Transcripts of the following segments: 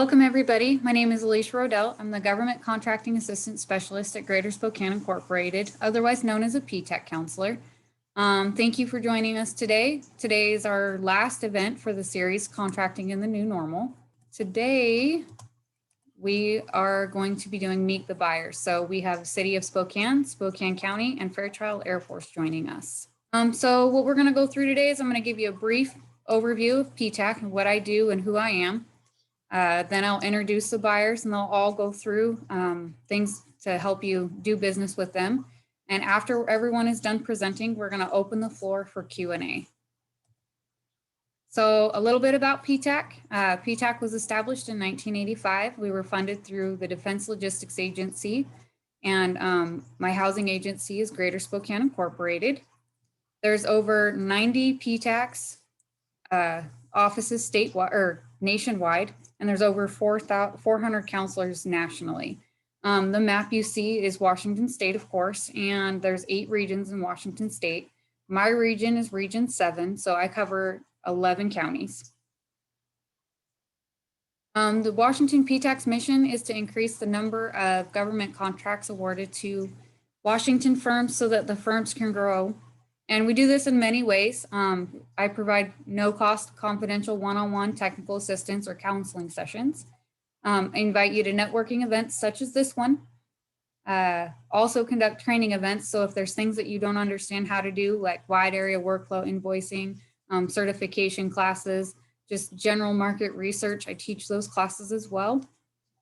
Welcome, everybody. My name is Alicia Rodell. I'm the Government Contracting Assistant Specialist at Greater Spokane Incorporated, otherwise known as a PTAC counselor. Thank you for joining us today. Today is our last event for the series, Contracting in the New Normal. Today, we are going to be doing Meet the Buyers. So we have City of Spokane, Spokane County, and Fairchild Air Force joining us. So what we're going to go through today is I'm going to give you a brief overview of PTAC and what I do and who I am. Then I'll introduce the buyers and they'll all go through things to help you do business with them. And after everyone is done presenting, we're going to open the floor for Q&A. So a little bit about PTAC. PTAC was established in 1985. We were funded through the Defense Logistics Agency, and my housing agency is Greater Spokane Incorporated. There's over 90 PTACs offices statewide or nationwide, and there's over 400 counselors nationally. The map you see is Washington State, of course, and there's 8 regions in Washington State. My region is Region 7, so I cover 11 counties. The Washington PTAC's mission is to increase the number of government contracts awarded to Washington firms so that the firms can grow. And we do this in many ways. I provide no-cost, confidential one-on-one technical assistance or counseling sessions. I invite you to networking events such as this one. Also conduct training events. So if there's things that you don't understand how to do, like wide area workflow invoicing, certification classes, just general market research, I teach those classes as well.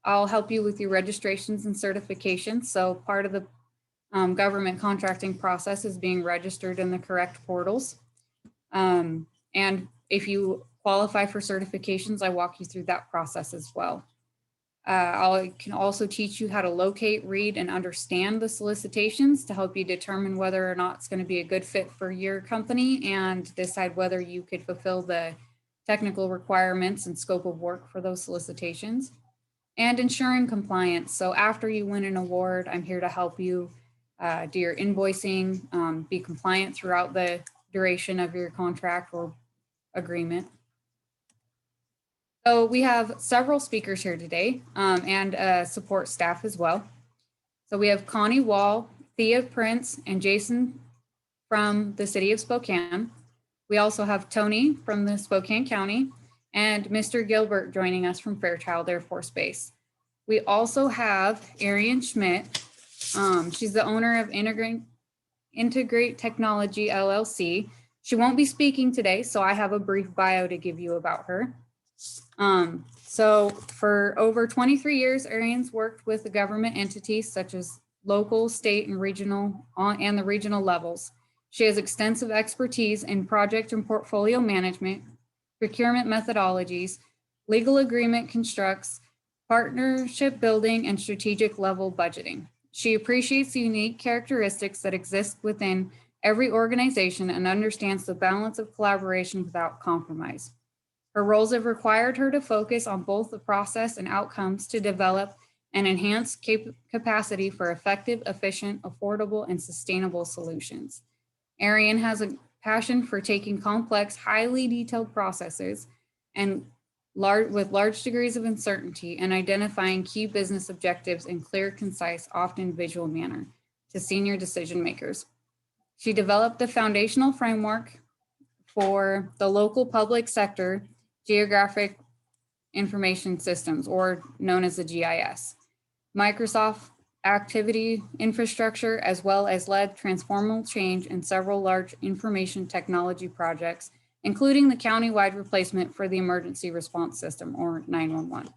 I'll help you with your registrations and certifications. So part of the government contracting process is being registered in the correct portals. And if you qualify for certifications, I walk you through that process as well. I can also teach you how to locate, read, and understand the solicitations to help you determine whether or not it's going to be a good fit for your company and decide whether you could fulfill the technical requirements and scope of work for those solicitations. And ensuring compliance. So after you win an award, I'm here to help you do your invoicing, be compliant throughout the duration of your contract or agreement. So we have several speakers here today and support staff as well. So we have Connie Wall, Thea Prince, and Jason from the City of Spokane. We also have Tony from the Spokane County and Mr. Gilbert joining us from Fairchild Air Force Base. We also have Arian Schmidt. She's the owner of Integrate Technology LLC. She won't be speaking today, so I have a brief bio to give you about her. So for over 23 years, Arian's worked with the government entities such as local, state, and regional and the regional levels. She has extensive expertise in project and portfolio management, procurement methodologies, legal agreement constructs, partnership building, and strategic level budgeting. She appreciates the unique characteristics that exist within every organization and understands the balance of collaboration without compromise. Her roles have required her to focus on both the process and outcomes to develop and enhance capacity for effective, efficient, affordable, and sustainable solutions. Arian has a passion for taking complex, highly detailed processes and with large degrees of uncertainty and identifying key business objectives in clear, concise, often visual manner to senior decision makers. She developed the foundational framework for the local public sector geographic information systems, or known as the GIS, Microsoft activity infrastructure, as well as led transformational change in several large information technology projects, including the countywide replacement for the emergency response system, or 911.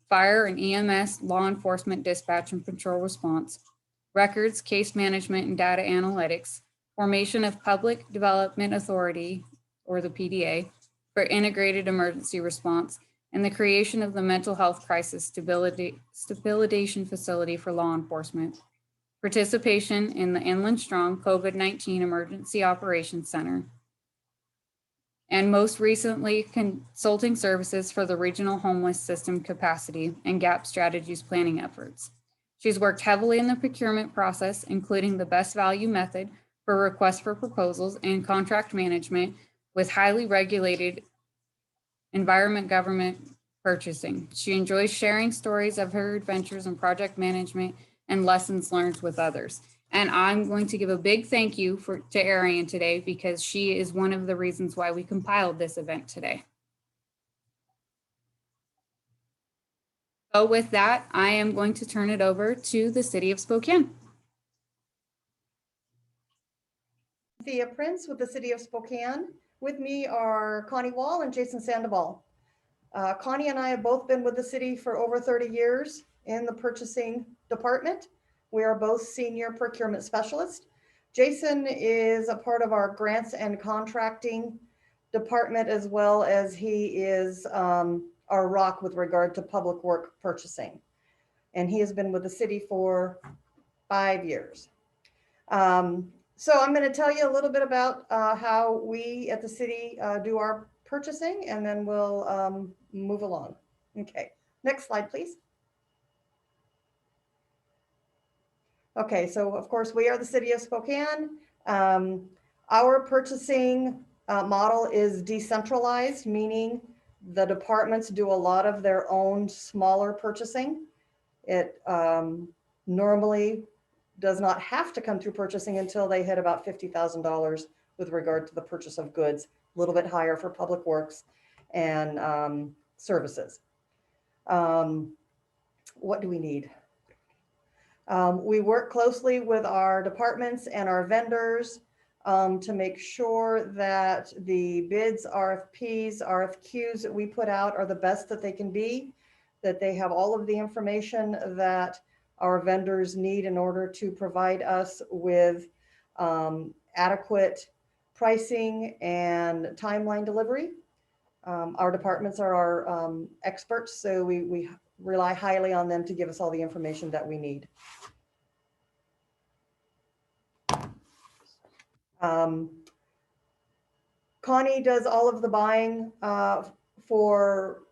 Fire and EMS, law enforcement, dispatch and patrol response, records, case management and data analytics, formation of Public Development Authority, or the PDA, for integrated emergency response, and the creation of the mental health crisis stabilization facility for law enforcement, participation in the Inland Strong COVID-19 Emergency Operations Center, and most recently, consulting services for the regional homeless system capacity and gap strategies planning efforts. She's worked heavily in the procurement process, including the best value method for requests for proposals and contract management with highly regulated environment government purchasing. She enjoys sharing stories of her adventures in project management and lessons learned with others. And I'm going to give a big thank you to Arian today because she is one of the reasons why we compiled this event today. So with that, I am going to turn it over to the City of Spokane. Thea Prince with the City of Spokane. With me are Connie Wall and Jason Sandoval. Connie and I have both been with the city for over 30 years in the purchasing department. We are both senior procurement specialists. Jason is a part of our grants and contracting department, as well as he is our rock with regard to public work purchasing. And he has been with the city for 5 years. So I'm going to tell you a little bit about how we at the city do our purchasing, and then we'll move along. Okay, next slide, please. Okay, so of course we are the City of Spokane. Our purchasing model is decentralized, meaning the departments do a lot of their own smaller purchasing. It normally does not have to come through purchasing until they hit about $50,000 with regard to the purchase of goods, a little bit higher for public works and services. What do we need? We work closely with our departments and our vendors to make sure that the bids, RFPs, RFQs that we put out are the best that they can be, that they have all of the information that our vendors need in order to provide us with adequate pricing and timeline delivery. Our departments are our experts, so we rely highly on them to give us all the information that we need. Connie does all of the buying for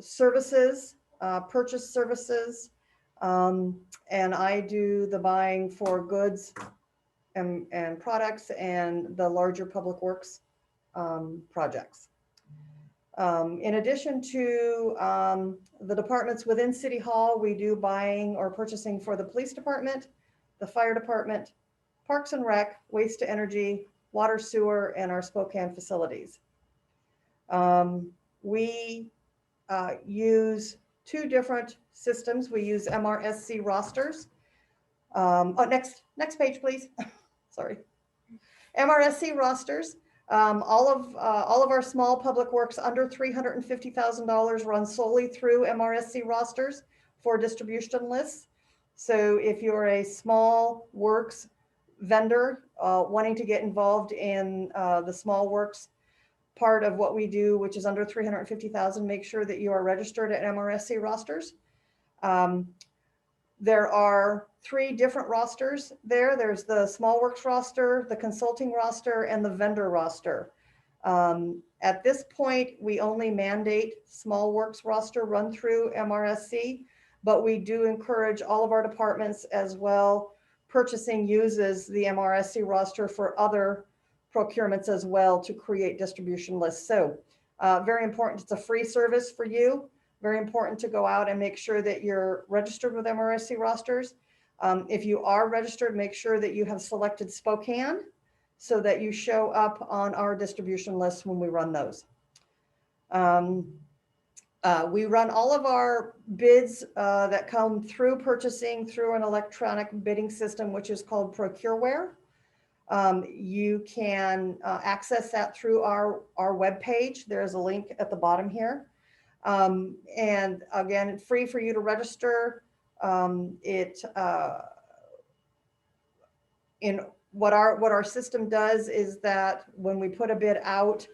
services, purchase services, and I do the buying for goods and products and the larger public works projects. In addition to the departments within City Hall, we do buying or purchasing for the police department, the fire department, Parks and Rec, waste to energy, water, sewer, and our Spokane facilities. We use two different systems. We use MRSC rosters. Next page, please. Sorry. MRSC rosters. All of our small public works under $350,000 run solely through MRSC rosters for distribution lists. So if you're a small works vendor wanting to get involved in the small works part of what we do, which is under 350,000, make sure that you are registered at MRSC rosters. There are 3 different rosters there. There's the small works roster, the consulting roster, and the vendor roster. At this point, we only mandate small works roster run through MRSC, but we do encourage all of our departments as well. Purchasing uses the MRSC roster for other procurements as well to create distribution lists. So very important. It's a free service for you. Very important to go out and make sure that you're registered with MRSC rosters. If you are registered, make sure that you have selected Spokane so that you show up on our distribution lists when we run those. We run all of our bids that come through purchasing through an electronic bidding system, which is called ProcureWare. You can access that through our webpage. There's a link at the bottom here. And again, free for you to register. In what our system does is that when we put a bid out,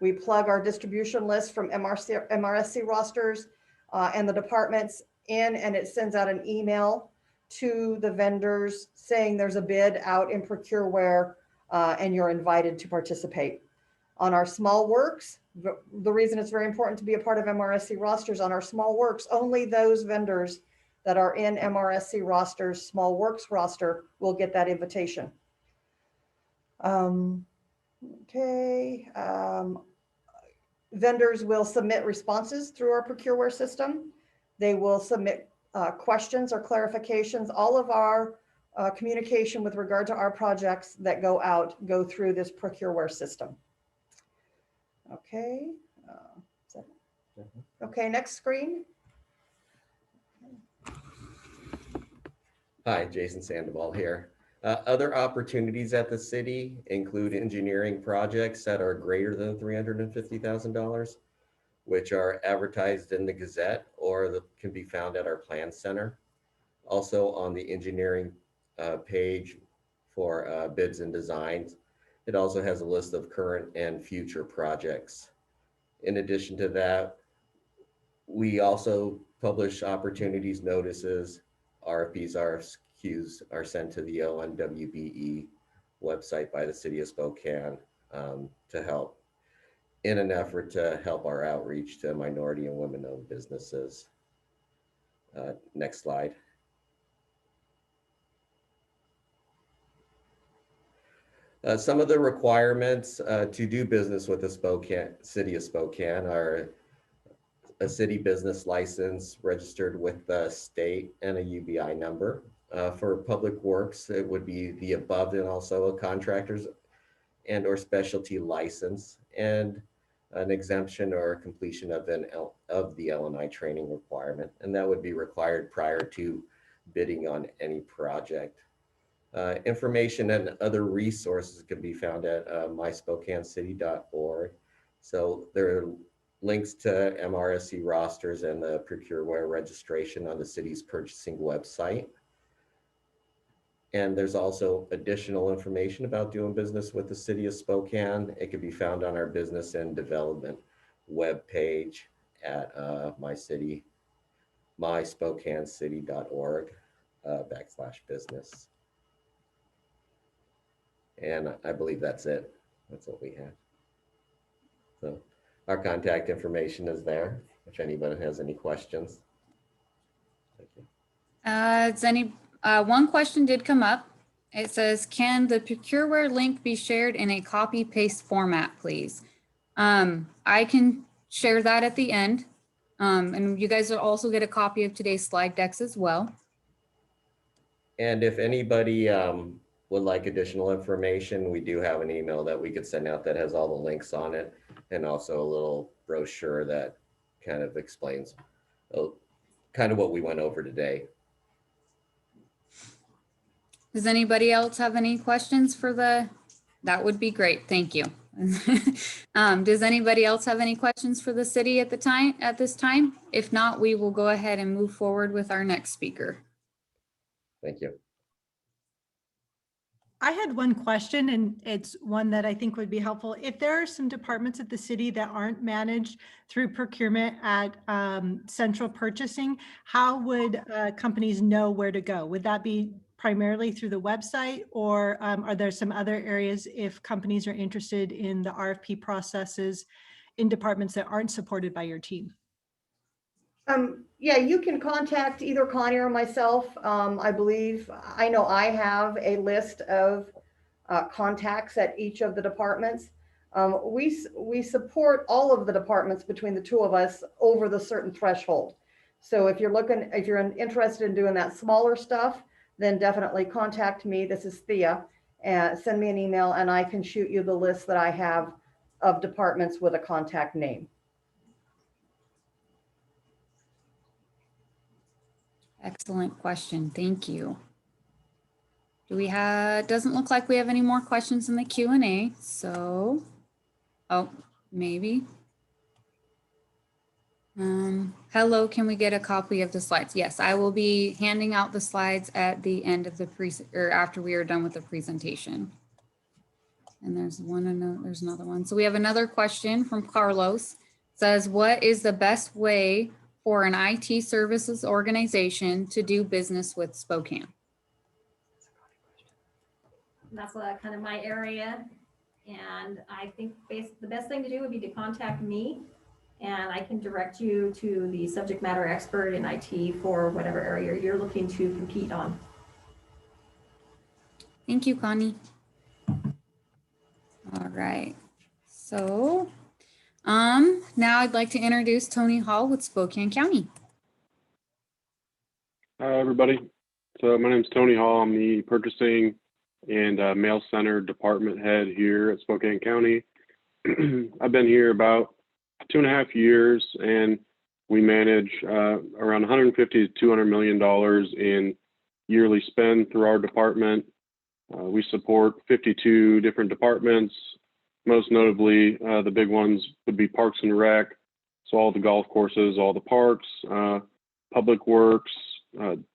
we plug our distribution list from MRSC rosters and the departments in, and it sends out an email to the vendors saying there's a bid out in ProcureWare and you're invited to participate. On our small works, the reason it's very important to be a part of MRSC rosters, on our small works, only those vendors that are in MRSC rosters, small works roster, will get that invitation. Okay. Vendors will submit responses through our ProcureWare system. They will submit questions or clarifications. All of our communication with regard to our projects that go out go through this ProcureWare system. Okay. Okay, next screen. Hi, Jason Sandoval here. Other opportunities at the city include engineering projects that are greater than $350,000, which are advertised in the Gazette or can be found at our Plan Center. Also on the engineering page for bids and designs, it also has a list of current and future projects. In addition to that, we also publish opportunities notices, RFPs, RFQs are sent to the ONWBE website by the City of Spokane to help in an effort to help our outreach to minority and women-owned businesses. Next slide. Some of the requirements to do business with the City of Spokane are a city business license registered with the state and a UBI number. For public works, it would be the above and also a contractor's and or specialty license and an exemption or completion of the L&I training requirement. And that would be required prior to bidding on any project. Information and other resources can be found at myspokanecity.org. So there are links to MRSC rosters and the ProcureWare registration on the city's purchasing website. And there's also additional information about doing business with the City of Spokane. It can be found on our business and development webpage at myspokanecity.org /business. And I believe that's it. That's what we have. So our contact information is there if anybody has any questions. Thank you. One question did come up. It says, can the ProcureWare link be shared in a copy paste format, please? I can share that at the end. And you guys will also get a copy of today's slide decks as well. And if anybody would like additional information, we do have an email that we could send out that has all the links on it, and also a little brochure that kind of explains kind of what we went over today. Does anybody else have any questions for that would be great, thank you. Does anybody else have any questions for the city at this time? If not, we will go ahead and move forward with our next speaker. Thank you. I had one question, and it's one that I think would be helpful. If there are some departments at the city that aren't managed through procurement at central purchasing, how would companies know where to go? Would that be primarily through the website, or are there some other areas if companies are interested in the RFP processes in departments that aren't supported by your team? Yeah, you can contact either Connie or myself. I know I have a list of contacts at each of the departments. We support all of the departments between the two of us over the certain threshold. So if you're interested in doing that smaller stuff, then definitely contact me. This is Thea, and send me an email and I can shoot you the list that I have of departments with a contact name. Excellent question, thank you. Doesn't look like we have any more questions in the Q&A, so, oh, maybe. Hello, can we get a copy of the slides? Yes, I will be handing out the slides at the end of after we are done with the presentation. And there's another one. So we have another question from Carlos. It says, what is the best way for an IT services organization to do business with Spokane? That's kind of my area. And I think the best thing to do would be to contact me, and I can direct you to the subject matter expert in IT for whatever area you're looking to compete on. Thank you, Connie. All right. So Now I'd like to introduce Tony Hall with Spokane County. Hi, everybody. So my name is Tony Hall. I'm the purchasing and mail center department head here at Spokane County. I've been here about 2.5 years, and we manage around 150 to 200 million dollars in yearly spend through our department. We support 52 different departments. Most notably, the big ones would be Parks and Rec, so all the golf courses, all the parks, Public Works,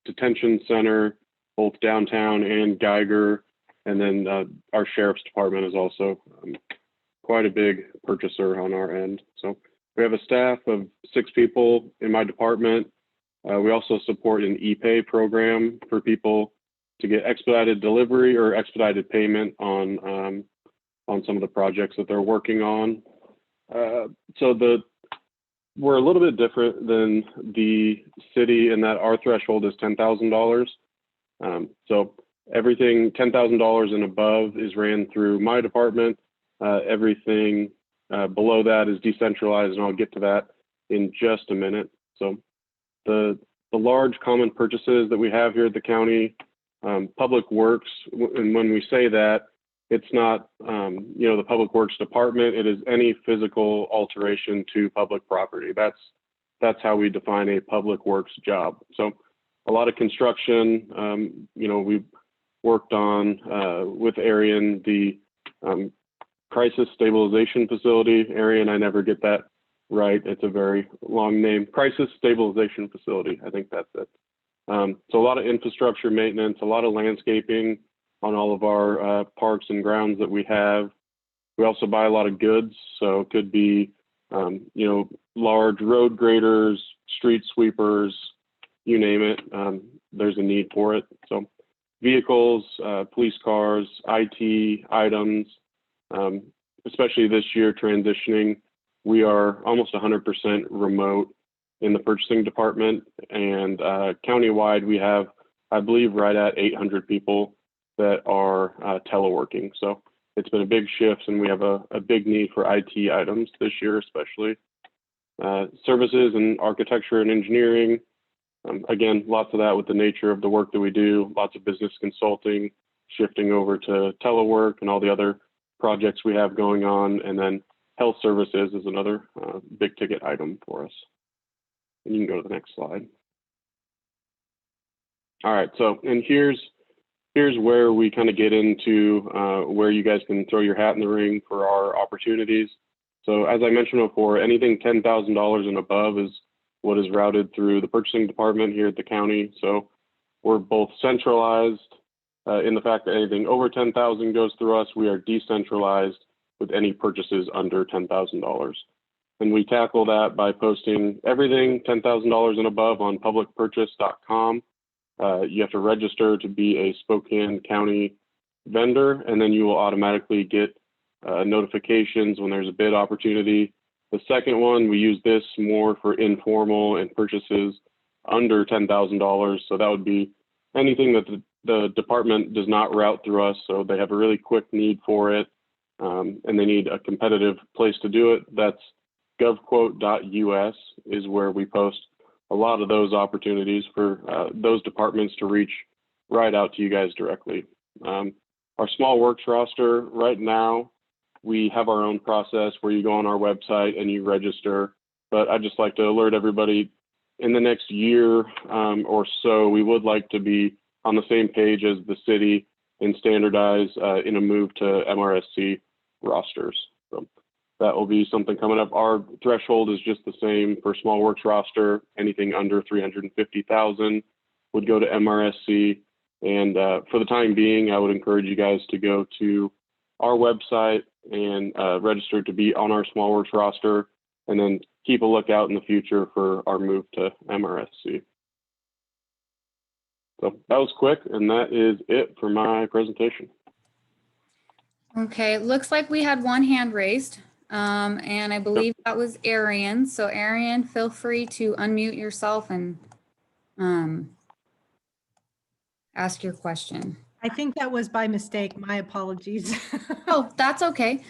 Detention Center, both downtown and Geiger, and then our Sheriff's Department is also quite a big purchaser on our end. So we have a staff of 6 people in my department. We also support an e-pay program for people to get expedited delivery or expedited payment on some of the projects that they're working on. We're a little bit different than the city in that our threshold is $10,000. So everything $10,000 and above is ran through my department. Everything below that is decentralized, and I'll get to that in just a minute. So the large common purchases that we have here at the county, Public Works, and when we say that, it's not, the Public Works Department. It is any physical alteration to public property. That's how we define a Public Works job. So a lot of construction. We've worked on with Arian the Crisis Stabilization Facility. Arian, I never get that right. It's a very long name. Crisis Stabilization Facility. I think that's it. So a lot of infrastructure maintenance, a lot of landscaping on all of our parks and grounds that we have. We also buy a lot of goods, so it could be, large road graders, street sweepers, you name it. There's a need for it. So vehicles, police cars, IT items, especially this year transitioning, we are almost 100% remote in the purchasing department, and countywide we have, I believe, right at 800 people that are teleworking. So it's been a big shift, and we have a big need for IT items this year, especially. Services and architecture and engineering. Again, lots of that with the nature of the work that we do, lots of business consulting, shifting over to telework and all the other projects we have going on. And then health services is another big ticket item for us. And you can go to the next slide. All right, so, and here's where we kind of get into where you guys can throw your hat in the ring for our opportunities. So as I mentioned before, anything $10,000 and above is what is routed through the purchasing department here at the county. So we're both centralized in the fact that anything over 10,000 goes through us. We are decentralized with any purchases under $10,000. And we tackle that by posting everything $10,000 and above on publicpurchase.com. You have to register to be a Spokane County vendor, and then you will automatically get notifications when there's a bid opportunity. The second one, we use this more for informal and purchases under $10,000. So that would be anything that the department does not route through us. So they have a really quick need for it, and they need a competitive place to do it. That's govquote.us is where we post a lot of those opportunities for those departments to reach right out to you guys directly. Our small works roster right now, we have our own process where you go on our website and you register, but I'd just like to alert everybody in the next year or so, we would like to be on the same page as the city and standardize in a move to MRSC rosters. So that will be something coming up. Our threshold is just the same for small works roster. Anything under 350,000 would go to MRSC. And for the time being, I would encourage you guys to go to our website and register to be on our small works roster, and then keep a lookout in the future for our move to MRSC. So that was quick, and that is it for my presentation. Okay, it looks like we had one hand raised, and I believe that was Arian. So Arian, feel free to unmute yourself and ask your question. I think that was by mistake. My apologies. Oh, that's okay.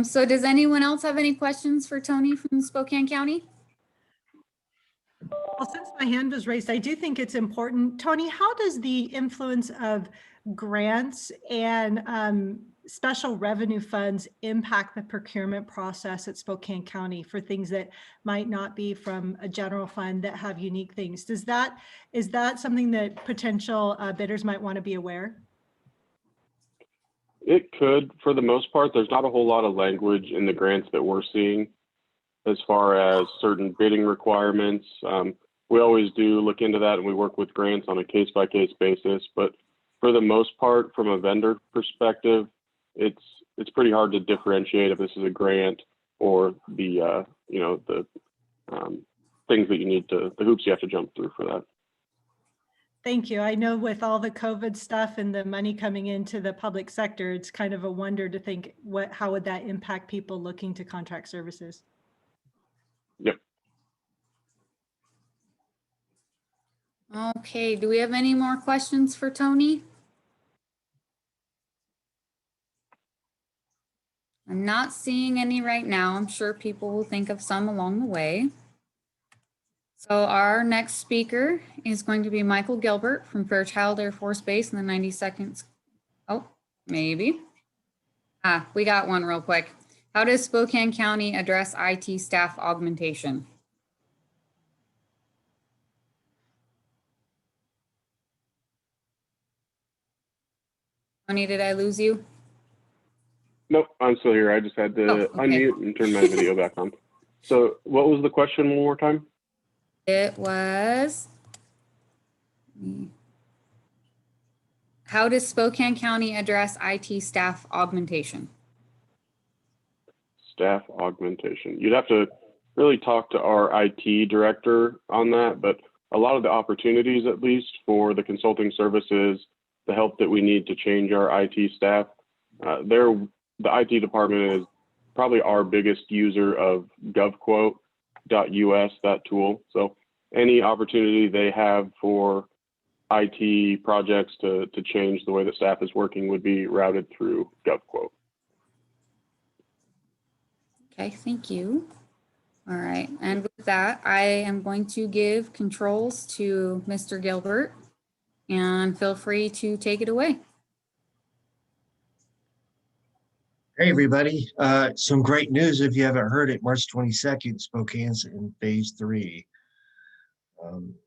So does anyone else have any questions for Tony from Spokane County? Well, since my hand was raised, I do think it's important. Tony, how does the influence of grants and special revenue funds impact the procurement process at Spokane County for things that might not be from a general fund that have unique things? Is that something that potential bidders might want to be aware? It could, for the most part. There's not a whole lot of language in the grants that we're seeing as far as certain bidding requirements. We always do look into that, and we work with grants on a case-by-case basis. But for the most part, from a vendor perspective, it's pretty hard to differentiate if this is a grant or the things that you need to, the hoops you have to jump through for that. Thank you. I know with all the COVID stuff and the money coming into the public sector, it's kind of a wonder to think how would that impact people looking to contract services? Yep. Okay, do we have any more questions for Tony? I'm not seeing any right now. I'm sure people will think of some along the way. So our next speaker is going to be Michael Gilbert from Fairchild Air Force Base in the 92nd. Oh, maybe. We got one real quick. How does Spokane County address IT staff augmentation? Tony, did I lose you? Nope, I'm still here. I just had to Oh, okay. unmute and turn my video back on. So what was the question one more time? It was, how does Spokane County address IT staff augmentation? Staff augmentation. You'd have to really talk to our IT director on that, but a lot of the opportunities, at least for the consulting services, the help that we need to change our IT staff, the IT department is probably our biggest user of govquote.us, that tool. So any opportunity they have for IT projects to change the way that staff is working would be routed through govquote. Okay, thank you. All right, and with that, I am going to give controls to Mr. Gilbert, and feel free to take it away. Hey, everybody. Some great news if you haven't heard it. March 22nd, Spokane's in phase 3.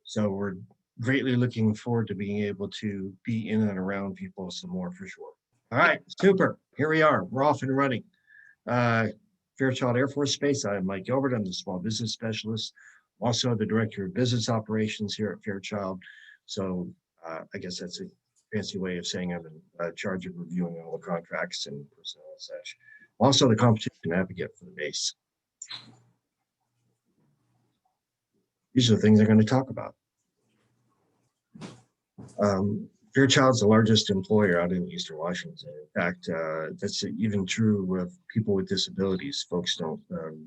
So we're greatly looking forward to being able to be in and around people some more for sure. All right, super. Here we are. We're off and running. Fairchild Air Force Base. I'm Mike Gilbert. I'm the small business specialist, also the director of business operations here at Fairchild. So I guess that's a fancy way of saying I'm in charge of reviewing all the contracts and personnel and such. Also the competition advocate for the base. These are the things I'm going to talk about. Fairchild's the largest employer out in Eastern Washington. In fact, that's even true with people with disabilities. Folks don't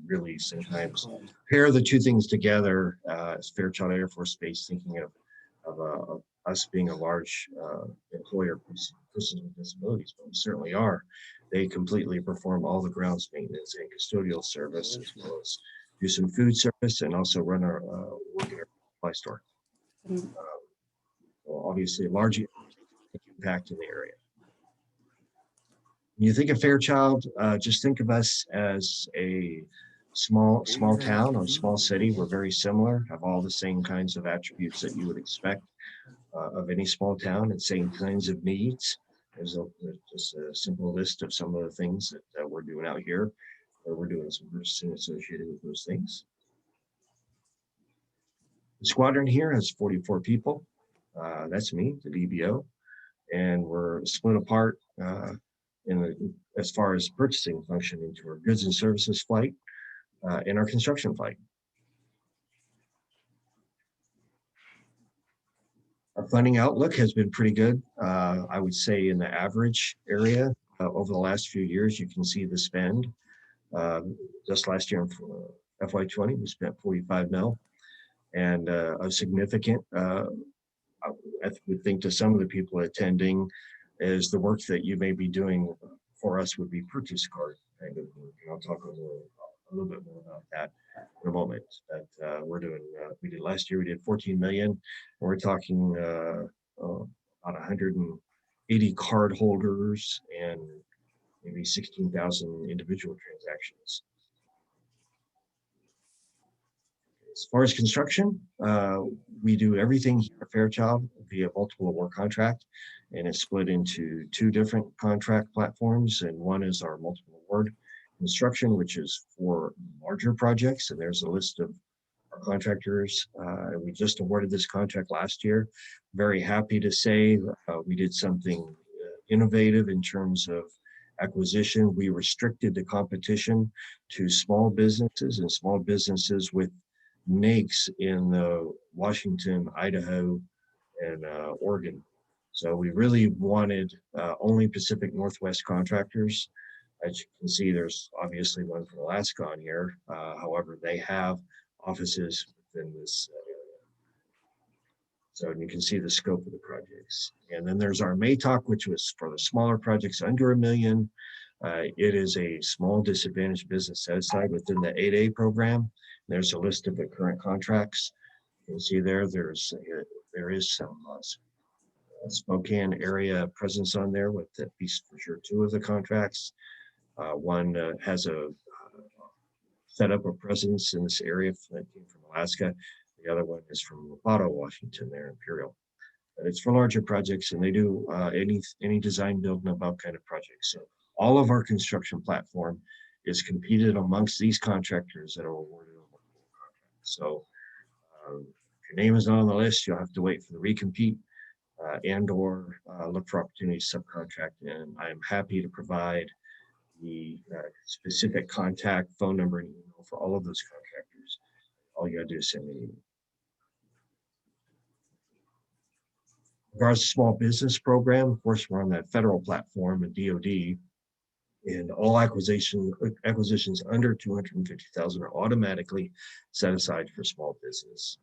really sometimes pair the two things together as Fairchild Air Force Base, thinking of us being a large employer for persons with disabilities, but we certainly are. They completely perform all the grounds maintenance and custodial service, as well as do some food service and also run our work in our supply store. Well, obviously, a large impact in the area. When you think of Fairchild, just think of us as a small town or small city. We're very similar, have all the same kinds of attributes that you would expect of any small town, and same kinds of needs. There's just a simple list of some of the things that we're doing out here, where we're doing some purchasing associated with those things. The squadron here has 44 people. That's me, the DBO, and we're split apart as far as purchasing function into our goods and services flight and our construction flight. Our funding outlook has been pretty good. I would say in the average area over the last few years, you can see the spend. Just last year in FY20, we spent 45 mil, and a significant, I would think to some of the people attending, is the work that you may be doing for us would be purchase card kind of work. And I'll talk a little bit more about that in a moment. But we're doing, we did last year, we did 14 million. And we're talking about 180 card holders and maybe 16,000 individual transactions. As far as construction, we do everything here at Fairchild via multiple award contract, and it's split into two different contract platforms. And one is our multiple award construction, which is for larger projects. And there's a list of our contractors. We just awarded this contract last year. Very happy to say we did something innovative in terms of acquisition. We restricted the competition to small businesses and small businesses with makes in Washington, Idaho, and Oregon. So we really wanted only Pacific Northwest contractors. As you can see, there's obviously one from Alaska on here. However, they have offices within this area. So you can see the scope of the projects. And then there's our MATOC, which was for the smaller projects under $1 million. It is a small disadvantaged business set aside within the 8A program. There's a list of the current contracts. You can see there is some Spokane area presence on there with at least for sure 2 of the contracts. One has a set up a presence in this area that came from Alaska. The other one is from Lopado, Washington, there, Imperial. But it's for larger projects, and they do any design, build, and above kind of projects. So all of our construction platform is competed amongst these contractors that are awarded. So if your name is not on the list, you'll have to wait for the recompete and or look for opportunities to subcontract. And I'm happy to provide the specific contact, phone number, and email for all of those contractors. All you gotta do is send me an email. In regards to small business program, of course, we're on that federal platform and DoD. And all acquisitions under 250,000 are automatically set aside for small business.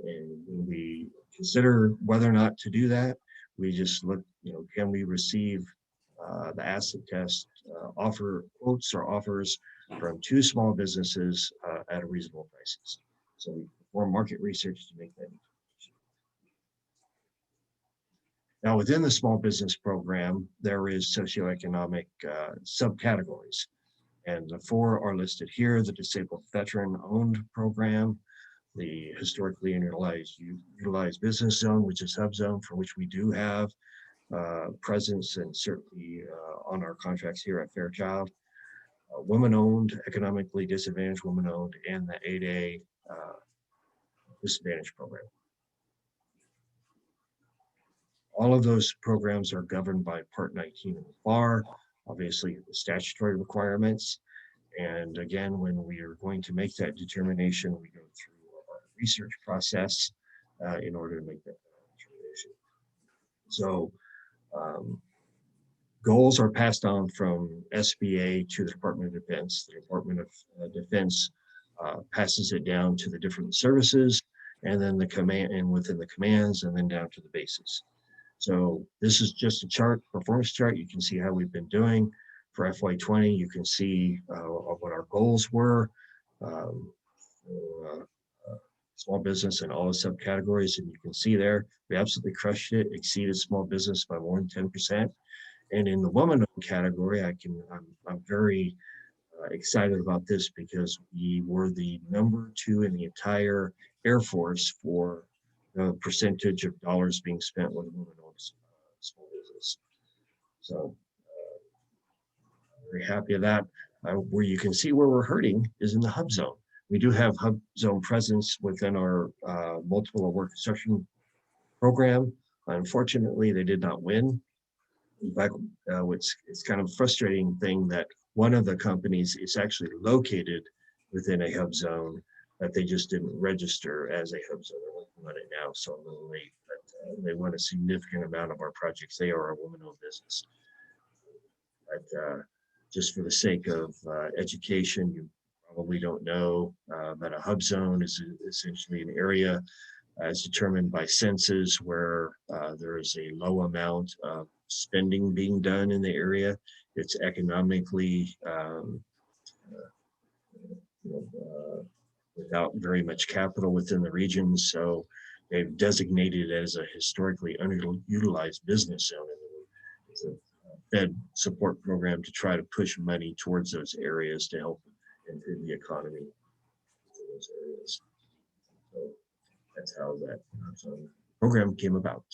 And when we consider whether or not to do that, we just look, can we receive the asset test offer quotes or offers from 2 small businesses at a reasonable prices. So we perform market research to make that determination. Now, within the small business program, there is socioeconomic subcategories, and the 4 are listed here: the disabled veteran-owned program, the historically utilized business zone, which is hub zone, for which we do have presence and certainly on our contracts here at Fairchild, women-owned, economically disadvantaged women-owned, and the 8A disadvantaged program. All of those programs are governed by Part 19 of the FAR, obviously the statutory requirements. And again, when we are going to make that determination, we go through our research process in order to make that determination. So goals are passed on from SBA to the Department of Defense. The Department of Defense passes it down to the different services, and then the command, and within the commands, and then down to the bases. So this is just a chart, performance chart. You can see how we've been doing for FY20. You can see what our goals were for small business and all the subcategories. And you can see there, we absolutely crushed it, exceeded small business by more than 10%. And in the woman-owned category, I'm very excited about this because we were the number 2 in the entire Air Force for the percentage of dollars being spent with women-owned small business. So I'm very happy of that. Where you can see where we're hurting is in the hub zone. We do have hub zone presence within our multiple award construction program. Unfortunately, they did not win. In fact, it's kind of a frustrating thing that one of the companies is actually located within a hub zone, that they just didn't register as a hub zone. They're working on it now, so a little late, but they won a significant amount of our projects. They are a woman-owned business. But just for the sake of education, you probably don't know that a hub zone is essentially an area as determined by census where there is a low amount of spending being done in the area. It's economically without very much capital within the region. So they've designated it as a historically underutilized business zone. It's a Fed support program to try to push money towards those areas to help improve the economy in those areas. So that's how that program came about.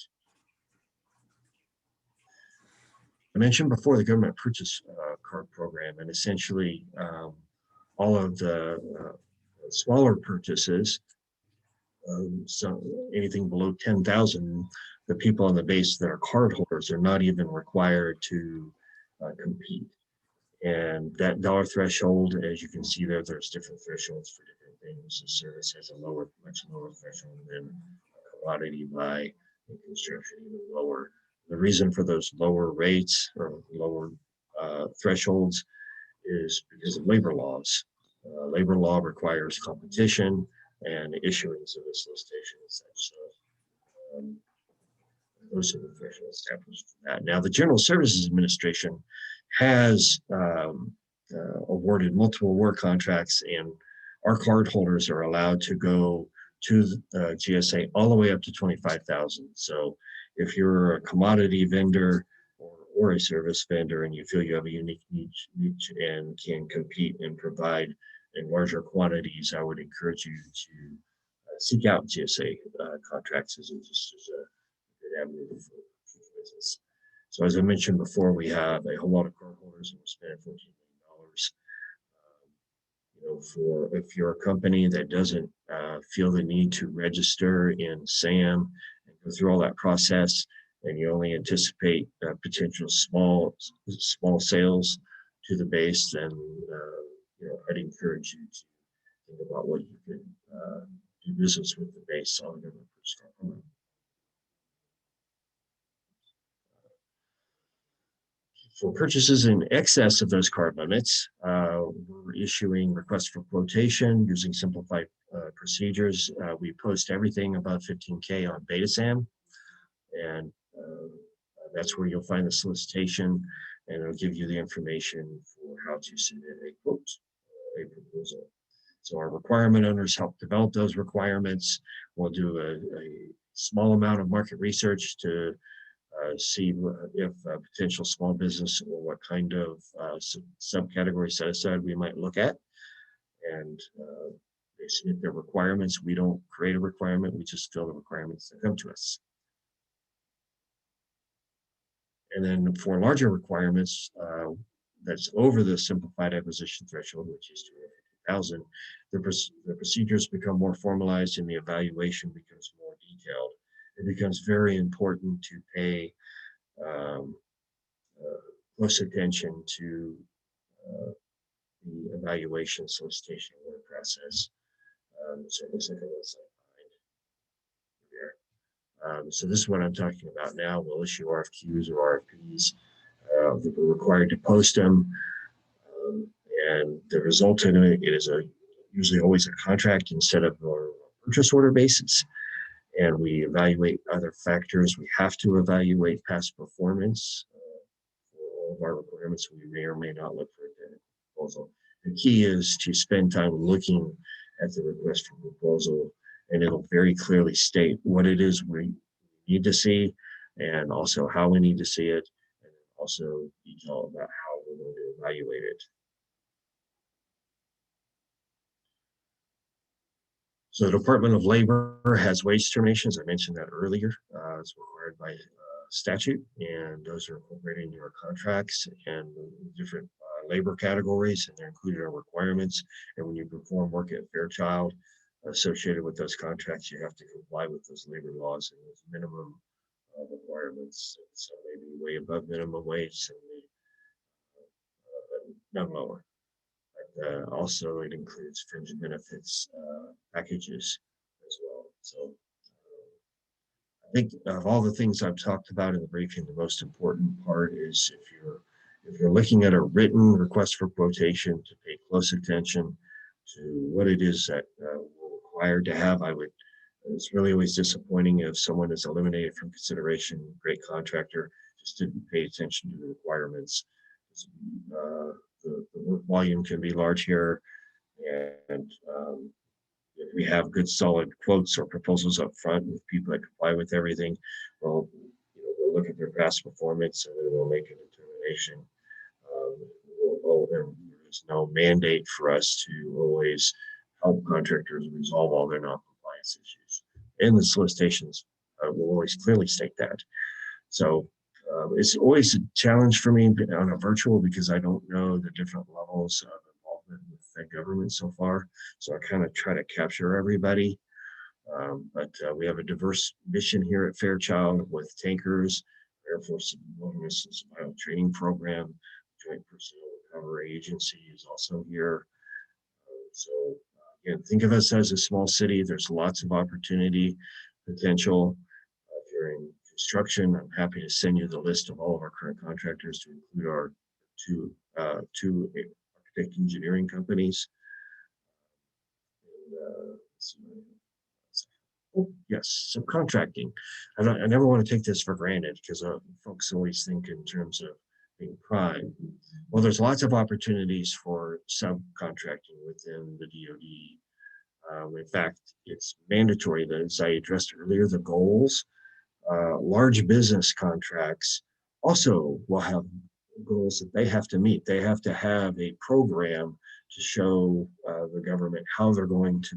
I mentioned before the government purchase card program, and essentially all of the smaller purchases, so anything below 10,000, the people on the base that are card holders are not even required to compete. And that dollar threshold, as you can see there, there's different thresholds for different things. The service has a much lower threshold than a commodity buy, and construction even lower. The reason for those lower rates or lower thresholds is because of labor laws. Labor law requires competition and issuance of a solicitation and such. So those are the thresholds established for that. Now, the General Services Administration has awarded multiple award contracts, and our card holders are allowed to go to GSA all the way up to 25,000. So if you're a commodity vendor or a service vendor and you feel you have a unique niche and can compete and provide in larger quantities, I would encourage you to seek out GSA contracts as a good avenue for business. So as I mentioned before, we have a whole lot of card holders, and we're spending $14 million. For if you're a company that doesn't feel the need to register in SAM and go through all that process, and you only anticipate potential small sales to the base, then I'd encourage you to think about what you can do business with the base on the government purchase card program. For purchases in excess of those card limits, we're issuing requests for quotation using simplified procedures. We post everything above 15K on BetaSam, and that's where you'll find the solicitation, and it'll give you the information for how to submit a quote, a proposal. So our requirement owners help develop those requirements. We'll do a small amount of market research to see if a potential small business or what kind of subcategory set aside we might look at. And they submit their requirements. We don't create a requirement, we just fill the requirements that come to us. And then for larger requirements, that's over the simplified acquisition threshold, which is 250,000, the procedures become more formalized and the evaluation becomes more detailed. It becomes very important to pay close attention to the evaluation solicitation award process. So it looks like a little side behind here. So this is what I'm talking about now. We'll issue RFQs or RFPs. We're required to post them. And the result in it is usually always a contract instead of a purchase order basis. And we evaluate other factors. We have to evaluate past performance for all of our requirements. We may or may not look for a proposal. The key is to spend time looking at the request for proposal, and it'll very clearly state what it is we need to see, and also how we need to see it, and also detail about how we're going to evaluate it. So the Department of Labor has wage determinations. I mentioned that earlier. It's required by statute, and those are incorporated into our contracts and different labor categories, and they're included in our requirements. And when you perform work at Fairchild associated with those contracts, you have to comply with those labor laws and those minimum requirements. So maybe way above minimum wage, so maybe, but not lower. Also, it includes fringe benefits packages as well. So I think of all the things I've talked about in the briefing, the most important part is if you're looking at a written request for quotation, to pay close attention to what it is that we're required to have. It's really always disappointing if someone is eliminated from consideration, great contractor, just didn't pay attention to the requirements. The work volume can be large here, and if we have good solid quotes or proposals up front with people that comply with everything, well, we'll look at their past performance and then we'll make a determination. There's no mandate for us to always help contractors resolve all their non-compliance issues. And the solicitations will always clearly state that. So it's always a challenge for me on a virtual because I don't know the different levels of involvement with the government so far. So I kind of try to capture everybody. But we have a diverse mission here at Fairchild with tankers, Air Force Wilderness and Survival Training Program, Joint Personnel Recovery Agency is also here. Again, think of us as a small city. There's lots of opportunity, potential. If you're in construction, I'm happy to send you the list of all of our current contractors to include our two architect engineering companies. Oh, yes, subcontracting. I never want to take this for granted because folks always think in terms of being prime. Well, there's lots of opportunities for subcontracting within the DoD. In fact, it's mandatory that, as I addressed earlier, the goals, large business contracts also will have goals that they have to meet. They have to have a program to show the government how they're going to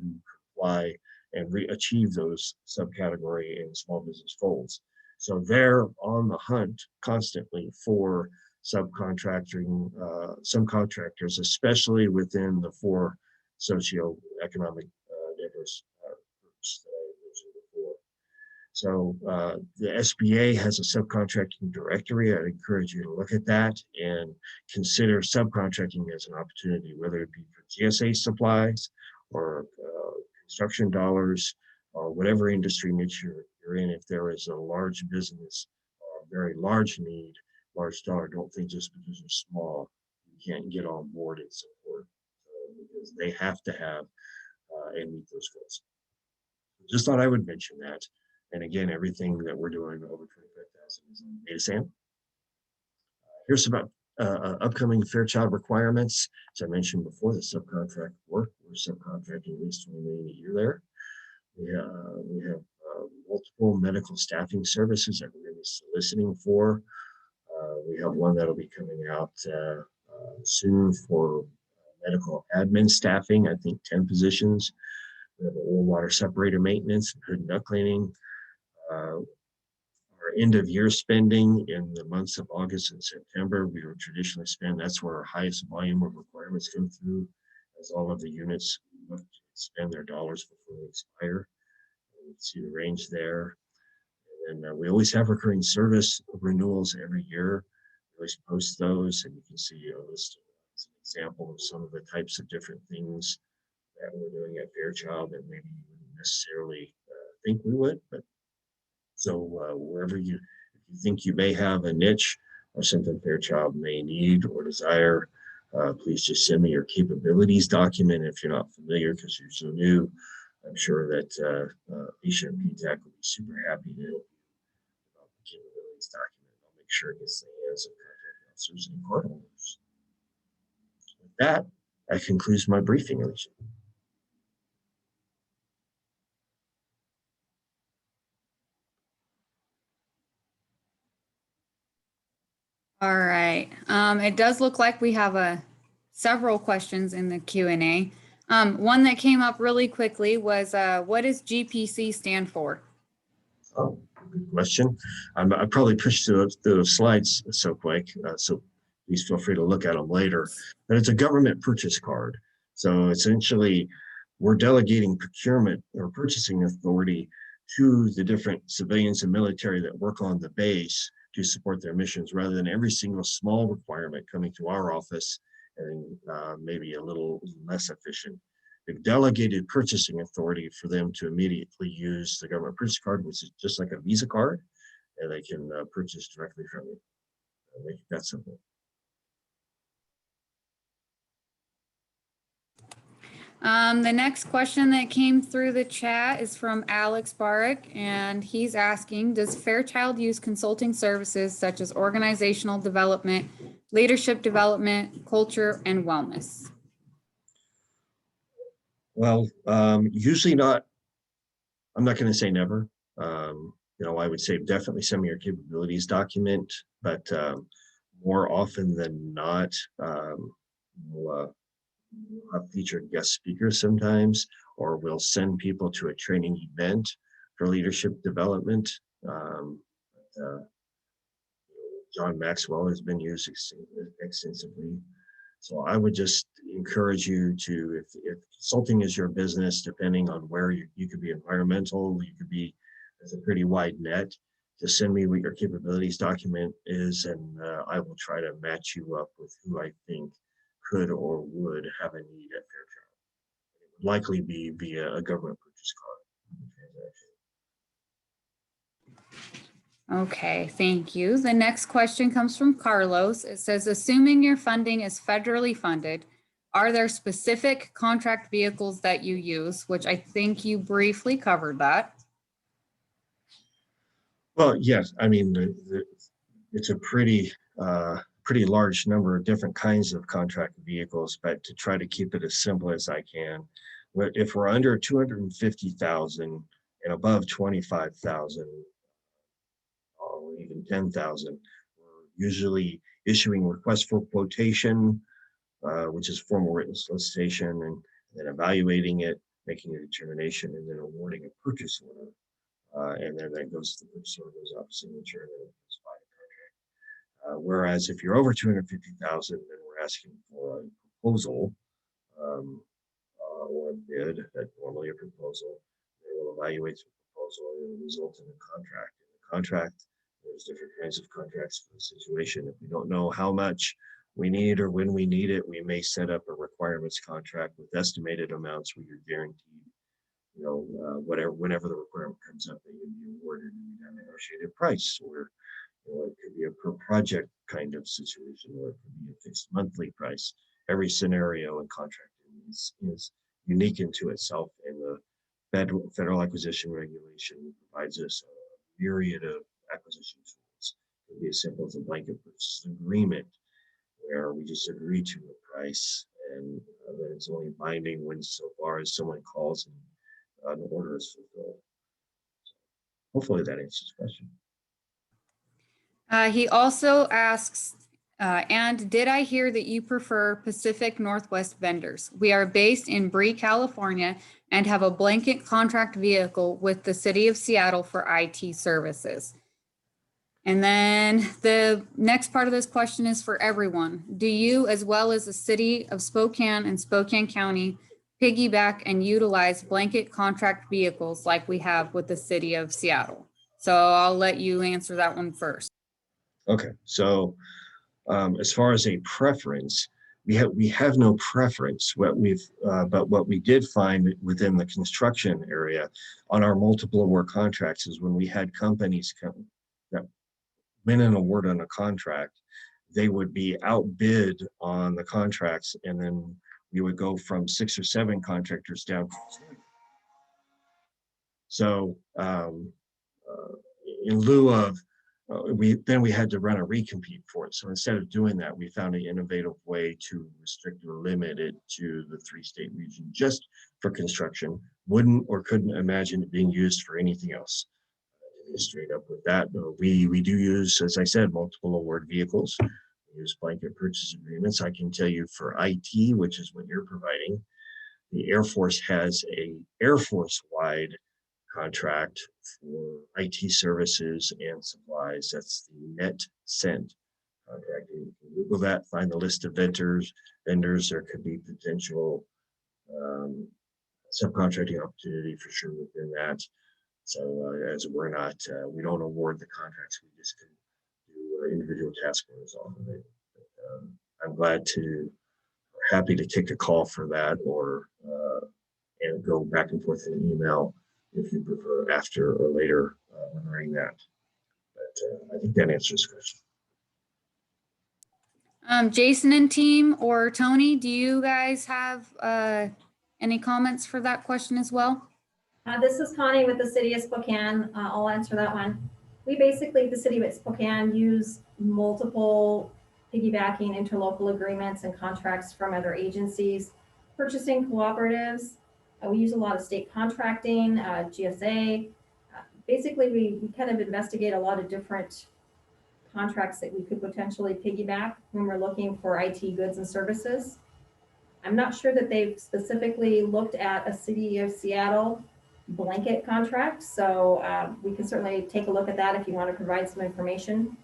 comply and achieve those subcategory and small business goals. So they're on the hunt constantly for subcontracting, subcontractors, especially within the 4 socioeconomic diverse groups that I mentioned before. So the SBA has a subcontracting directory. I'd encourage you to look at that and consider subcontracting as an opportunity, whether it be for GSA supplies or construction dollars or whatever industry niche you're in. If there is a large business or a very large need, large dollar, don't think just because you're small, you can't get on board and support because they have to have and meet those goals. Just thought I would mention that. And again, everything that we're doing over 25,000 is on data SAM. Here's about upcoming Fairchild requirements. As I mentioned before, the subcontract work, we're subcontracting at least $20 million a year there. We have multiple medical staffing services that we're going to be soliciting for. We have one that'll be coming out soon for medical admin staffing, I think 10 positions. We have oil water separator maintenance, hood and duct cleaning. Our end of year spending in the months of August and September, we would traditionally spend, that's where our highest volume of requirements come through, as all of the units look to spend their dollars before they expire. You can see the range there. And then we always have recurring service renewals every year. We always post those, and you can see a list as an example of some of the types of different things that we're doing at Fairchild that maybe you wouldn't necessarily think we would, but so wherever if you think you may have a niche or something Fairchild may need or desire, please just send me your capabilities document if you're not familiar because you're so new. I'm sure that Alicia and PTAC will be super happy to help you about the capabilities document. I'll make sure it gets in the hands of contract officers and court holders. With that concludes my briefing, Alicia. All right. It does look like we have several questions in the Q&A. One that came up really quickly was, what does GPC stand for? Oh, good question. I probably pushed the slides so quick, so please feel free to look at them later. But it's a government purchase card. So essentially, we're delegating procurement or purchasing authority to the different civilians and military that work on the base to support their missions, rather than every single small requirement coming to our office and maybe a little less efficient. They've delegated purchasing authority for them to immediately use the government purchase card, which is just like a Visa card, and they can purchase directly from you. Make it that simple. The next question that came through the chat is from Alex Barrick, and he's asking, does Fairchild use consulting services such as organizational development, leadership development, culture, and wellness? Well, usually not. I'm not going to say never. I would say definitely send me your capabilities document, but more often than not, we'll have featured guest speakers sometimes, or we'll send people to a training event for leadership development. John Maxwell has been used extensively. So I would just encourage you to, if consulting is your business, depending on where you could be environmental, you could be, it's a pretty wide net, just send me what your capabilities document is, and I will try to match you up with who I think could or would have a need at Fairchild. It would likely be via a government purchase transaction. Okay, thank you. The next question comes from Carlos. It says, assuming your funding is federally funded, are there specific contract vehicles that you use? Which I think you briefly covered that. Well, yes, I mean, it's a pretty large number of different kinds of contract vehicles, but to try to keep it as simple as I can, if we're under 250,000 and above 25,000, or even 10,000, we're usually issuing requests for quotation, which is formal written solicitation, and then evaluating it, making a determination, and then awarding a purchase order. And then that goes to the purchase order, goes up signature, and then it's by the contract. Whereas if you're over 250,000, then we're asking for a proposal or a bid, normally a proposal. They will evaluate the proposal and it will result in a contract. In the contract, there's different kinds of contracts for the situation. If we don't know how much we need or when we need it, we may set up a requirements contract with estimated amounts where you're guaranteed, whenever the requirement comes up, they would be awarded a negotiated price, or it could be a per project kind of situation, or it could be a fixed monthly price. Every scenario in contracting is unique into itself, and the federal acquisition regulation provides us a myriad of acquisition tools. It could be as simple as a blanket purchase agreement, where we just agree to a price, and that it's only binding when so far as someone calls and an order is fulfilled. So hopefully that answers the question. He also asks, and did I hear that you prefer Pacific Northwest vendors? We are based in Bree, California, and have a blanket contract vehicle with the city of Seattle for IT services. And then the next part of this question is for everyone. Do you, as well as the city of Spokane and Spokane County, piggyback and utilize blanket contract vehicles like we have with the city of Seattle? So I'll let you answer that one first. Okay, so as far as a preference, we have no preference. But what we did find within the construction area on our multiple award contracts is when we had companies that win an award on a contract, they would be outbid on the contracts, and then we would go from 6 or 7 contractors down to 2. So in lieu of we had to run a recompete for it. So instead of doing that, we found an innovative way to restrict or limit it to the 3-state region just for construction. Wouldn't or couldn't imagine it being used for anything else. To be straight up with that, we do use, as I said, multiple award vehicles. We use blanket purchase agreements. I can tell you for IT, which is what you're providing, the Air Force has a Air Force-wide contract for IT services and supplies. That's the NetCent contract. You can Google that, find the list of vendors. There could be potential subcontracting opportunity for sure within that. So as we don't award the contracts, we just can do individual task orders off of it. But, I'm happy to take a call for that, or and go back and forth in an email if you prefer, after or later regarding that. But I think that answers the question. Jason and team, or Tony, do you guys have Any comments for that question as well? This is Connie with the City of Spokane. I'll answer that one. We basically, the City of Spokane, use multiple piggybacking interlocal agreements and contracts from other agencies, purchasing cooperatives. We use a lot of state contracting, GSA. Basically, we kind of investigate a lot of different contracts that we could potentially piggyback when we're looking for IT goods and services. I'm not sure that they've specifically looked at a City of Seattle blanket contract, so we can certainly take a look at that if you want to provide some information.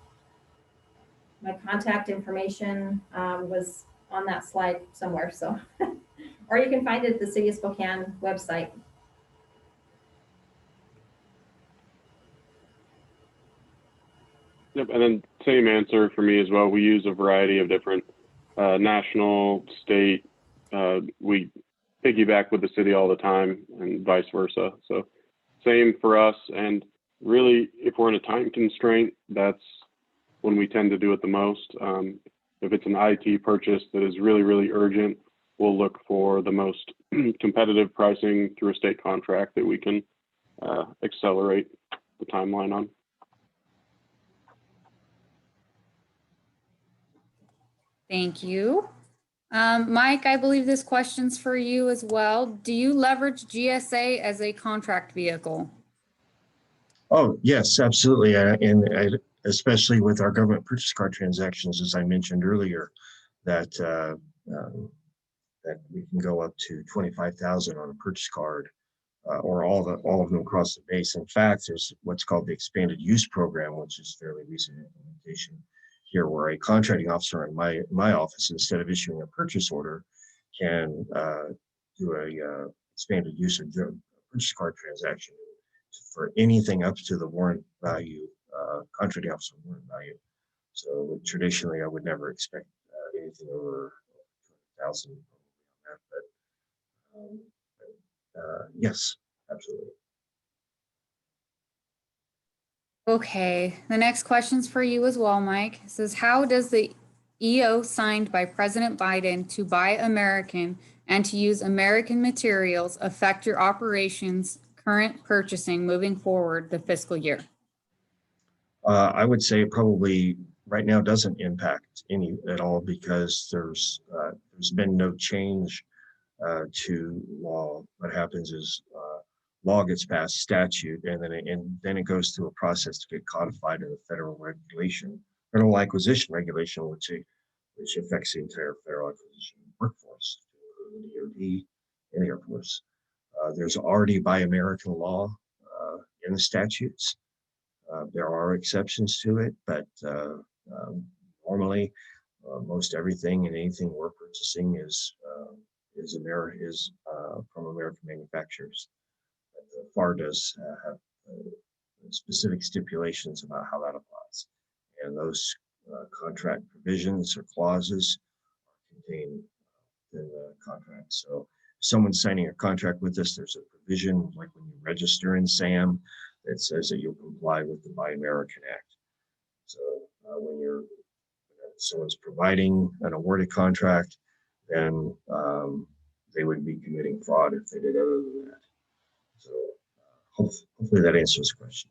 My contact information was on that slide somewhere, so or you can find it at the City of Spokane website. Yep, and then same answer for me as well. We use a variety of different national, state. We piggyback with the city all the time and vice versa. So same for us. And really, if we're in a time constraint, that's when we tend to do it the most. If it's an IT purchase that is really, really urgent, we'll look for the most competitive pricing through a state contract that we can accelerate the timeline on. Thank you. Mike, I believe this question's for you as well. Do you leverage GSA as a contract vehicle? Oh, yes, absolutely. And especially with our government purchase card transactions, as I mentioned earlier, that that we can go up to 25,000 on a purchase card, or all of them across the base. In fact, there's what's called the expanded use program, which is fairly recent implementation here, where a contracting officer in my office, instead of issuing a purchase order, can do a expanded use of the purchase card transaction for anything up to the warrant value, contracting officer warrant value. So traditionally, I would never expect anything over 1,000 on that, but yes, absolutely. Okay, the next question's for you as well, Mike. It says, how does the EO signed by President Biden to buy American and to use American materials affect your operations, current purchasing moving forward the fiscal year? I would say probably right now doesn't impact any at all, because there's been no change to law. What happens is law gets passed, statute, and then it goes through a process to get codified in the federal regulation, federal acquisition regulation, which affects the entire federal acquisition workforce, the DoD and the Air Force. There's already Buy American law in the statutes. There are exceptions to it, but normally most everything and anything we're purchasing is from American manufacturers. But the FAR does have specific stipulations about how that applies, and those contract provisions or clauses are contained in the contract. So if someone's signing a contract with us, there's a provision like when you register in SAM that says that you'll comply with the Buy American Act. So when someone's providing an awarded contract, then they would be committing fraud if they did other than that. So hopefully that answers the question.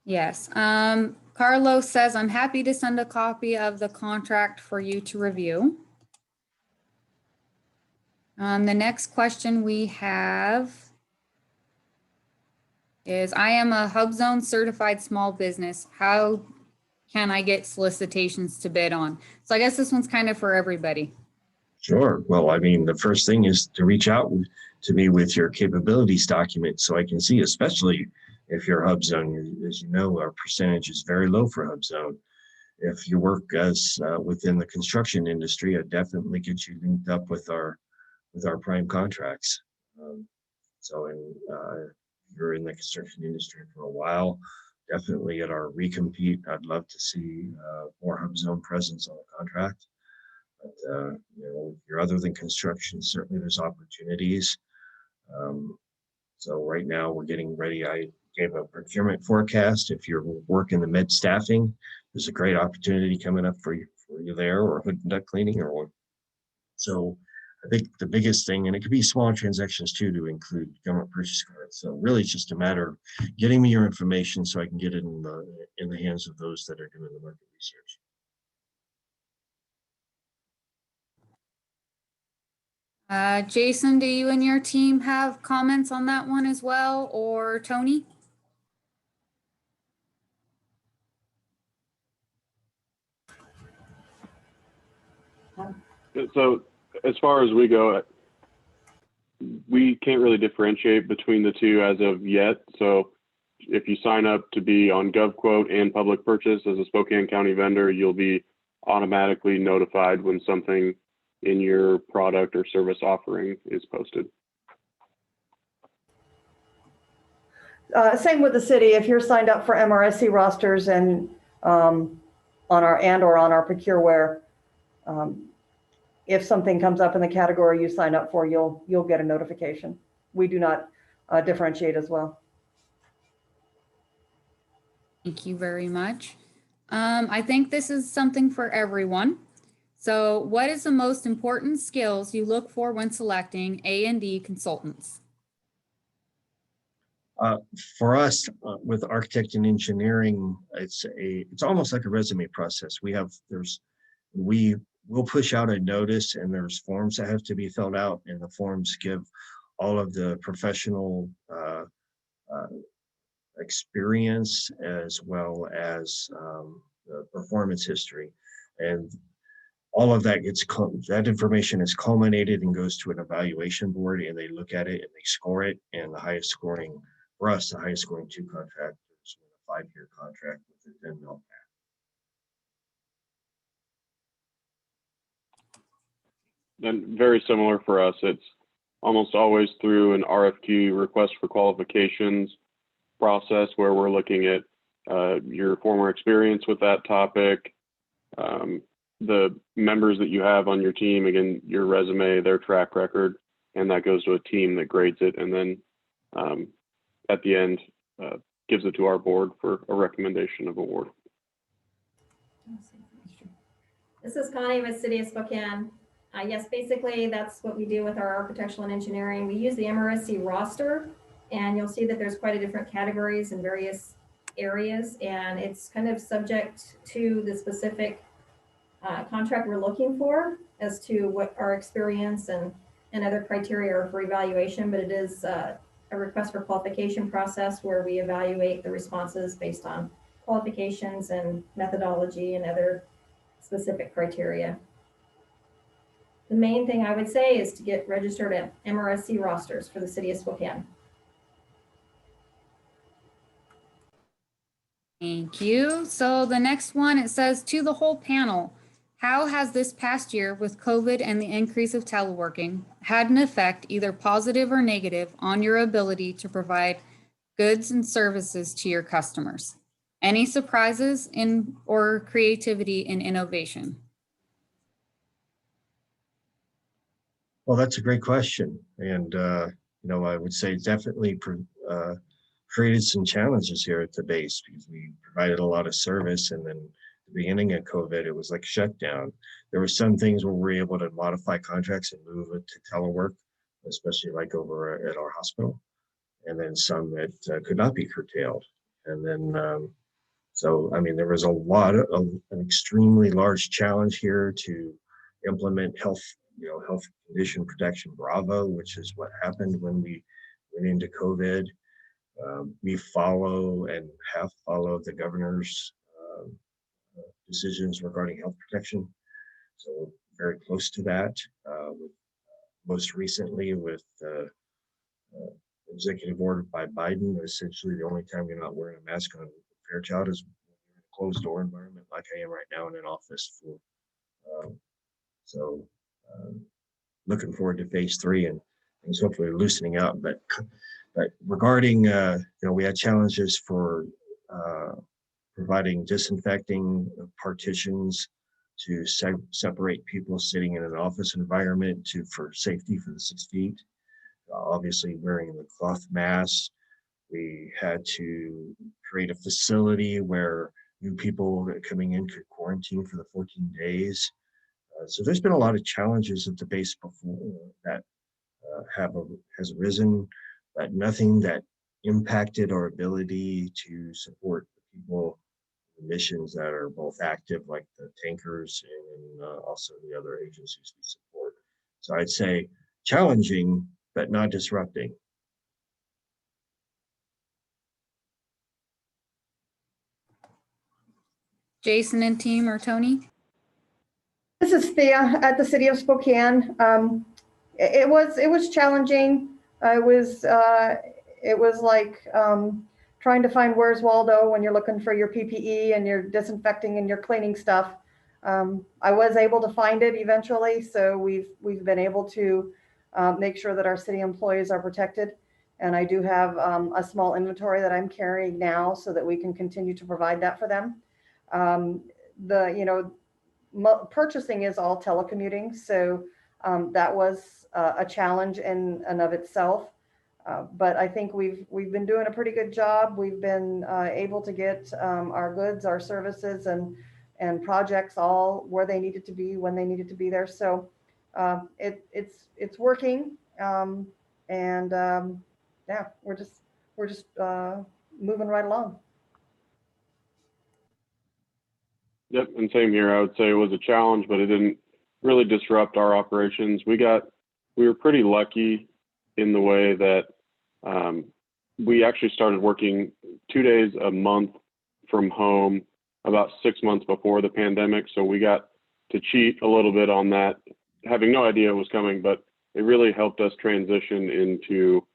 Yes. Carlos says, I'm happy to send a copy of the contract for you to review. The next question we have is, I am a HubZone certified small business. How can I get solicitations to bid on? So I guess this one's kind of for everybody. Sure. Well, I mean, the first thing is to reach out to me with your capabilities document so I can see, especially if you're HubZone. As you know, our percentage is very low for HubZone. If you work as within the construction industry, I'd definitely get you linked up with our prime contracts. If you're in the construction industry for a while, definitely at our recompete, I'd love to see more HubZone presence on the contract. But if you're other than construction, certainly there's opportunities. So right now we're getting ready. I gave a procurement forecast. If you're working the med staffing, there's a great opportunity coming up for you there, or hood and duct cleaning, or So I think the biggest thing, and it could be small transactions too, to include government purchase cards. So really it's just a matter of getting me your information so I can get it in the hands of those that are doing the market research. Jason, do you and your team have comments on that one as well, or Tony? So as far as we go, we can't really differentiate between the two as of yet. So if you sign up to be on GovQuote and public purchase as a Spokane County vendor, you'll be automatically notified when something in your product or service offering is posted. Same with the city. If you're signed up for MRSC rosters and on our Procureware, if something comes up in the category you sign up for, you'll get a notification. We do not differentiate as well. Thank you very much. I think this is something for everyone. So what is the most important skills you look for when selecting A&D consultants? For us, with architect and engineering, it's almost like a resume process. We'll push out a notice, and there's forms that have to be filled out, and the forms give all of the professional experience as well as the performance history, and all of that that information is culminated and goes to an evaluation board, and they look at it and they score it, and the highest scoring for us, the highest scoring two contractors with a 5-year contract with a 10 mil. And very similar for us, it's almost always through an RFQ, request for qualifications process, where we're looking at your former experience with that topic, the members that you have on your team, again, your resume, their track record, and that goes to a team that grades it, and then at the end gives it to our board for a recommendation of award. This is Connie with City of Spokane. Yes, basically that's what we do with our architectural and engineering. We use the MRSC roster, and you'll see that there's quite a different categories in various areas, and it's kind of subject to the specific contract we're looking for as to what our experience and other criteria are for evaluation, but it is a request for qualification process where we evaluate the responses based on qualifications and methodology and other specific criteria. The main thing I would say is to get registered at MRSC rosters for the City of Spokane. Thank you. So the next one, it says, to the whole panel, how has this past year with COVID and the increase of teleworking had an effect, either positive or negative, on your ability to provide goods and services to your customers? Any surprises or creativity in innovation? Well, that's a great question. And, I would say definitely created some challenges here at the base, because we provided a lot of service, and then at the beginning of COVID, it was like shutdown. There were some things where we were able to modify contracts and move it to telework, especially like over at our hospital, and then some that could not be curtailed. And then, there was an extremely large challenge here to implement health condition protection Bravo, which is what happened when we went into COVID. We follow and have followed the governor's decisions regarding health protection. So very close to that. Most recently with executive order by Biden, essentially the only time you're not wearing a mask on Fairchild is when you're in a closed door environment like I am right now in an office. Looking forward to phase 3 and things hopefully loosening up. But regarding, we had challenges for providing disinfecting partitions to separate people sitting in an office environment for safety for the 6 feet. Obviously wearing the cloth masks. We had to create a facility where new people coming in could quarantine for the 14 days. So there's been a lot of challenges at the base before that has arisen, but nothing that impacted our ability to support the people, the missions that are both active, like the tankers and also the other agencies we support. So I'd say challenging, but not disrupting. Jason and team or Tony? This is Thea at the City of Spokane. It was challenging. It was like trying to find where's Waldo when you're looking for your PPE and you're disinfecting and you're cleaning stuff. I was able to find it eventually, so we've been able to make sure that our city employees are protected. And I do have a small inventory that I'm carrying now so that we can continue to provide that for them. Purchasing is all telecommuting, so that was a challenge in and of itself. But I think we've been doing a pretty good job. We've been able to get our goods, our services, and projects all where they needed to be when they needed to be there. So it's working, yeah, we're just moving right along. Yep, and same here. I would say it was a challenge, but it didn't really disrupt our operations. We were pretty lucky in the way that we actually started working 2 days a month from home about 6 months before the pandemic. So we got to cheat a little bit on that, having no idea it was coming, but it really helped us transition into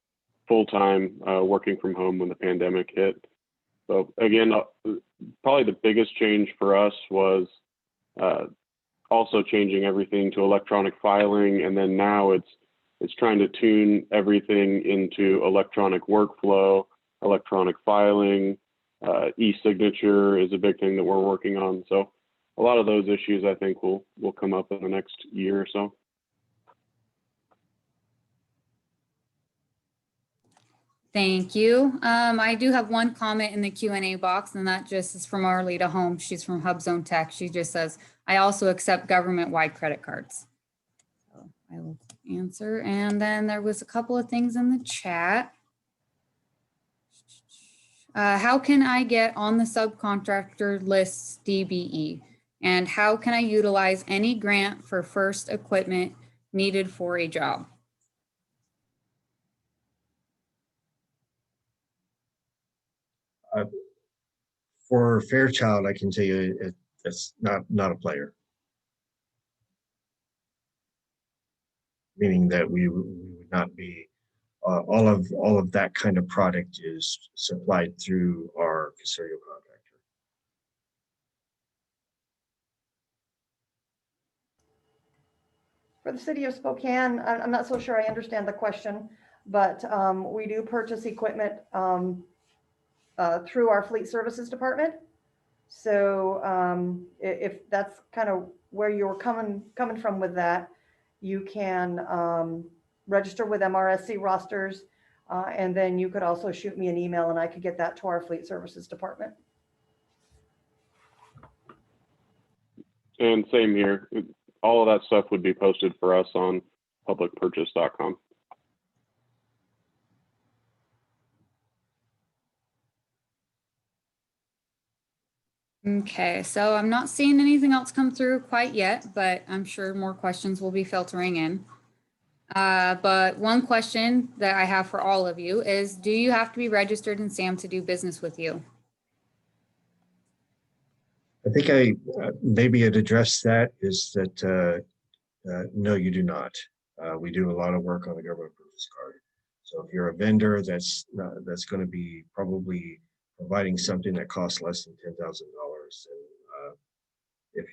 full-time working from home when the pandemic hit. So again, probably the biggest change for us was also changing everything to electronic filing, and then now it's trying to tune everything into electronic workflow, electronic filing, e-signature is a big thing that we're working on. So a lot of those issues I think will come up in the next year or so. Thank you. I do have one comment in the Q&A box, and that just is from Arlita Holmes. She's from HubZone Tech. She just says, I also accept government-wide credit cards. So I will answer. And then there was a couple of things in the chat. How can I get on the subcontractor list DBE? And how can I utilize any grant for first equipment needed for a job? For Fairchild, I can tell you it's not a player. Meaning that we would not be, all of that kind of product is supplied through our custodial contractor. For the City of Spokane, I'm not so sure I understand the question, but we do purchase equipment through our fleet services department. So if that's kind of where you're coming from with that, you can register with MRSC rosters, and then you could also shoot me an email and I could get that to our fleet services department. And same here. All of that stuff would be posted for us on publicpurchase.com. Okay, so I'm not seeing anything else come through quite yet, but I'm sure more questions will be filtering in. But one question that I have for all of you is, do you have to be registered in SAM to do business with you? I think maybe I'd address that is that no, you do not. We do a lot of work on the government purchase card. So if you're a vendor that's going to be probably providing something that costs less than $10,000, and if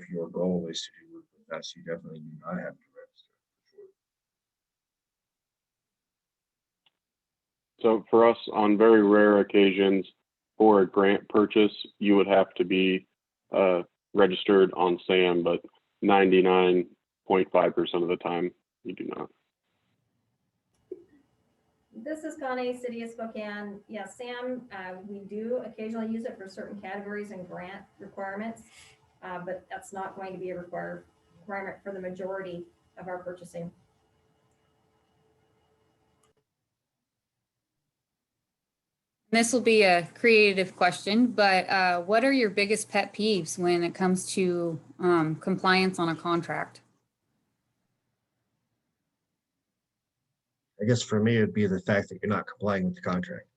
your goal is to do work with us, you definitely do not have to register. So for us, on very rare occasions, for a grant purchase, you would have to be registered on SAM, but 99.5% of the time, you do not. This is Connie, City of Spokane. Yes, SAM, we do occasionally use it for certain categories and grant requirements. but that's not going to be a requirement for the majority of our purchasing. This will be a creative question, but what are your biggest pet peeves when it comes to compliance on a contract? I guess for me, it'd be the fact that you're not complying with the contract.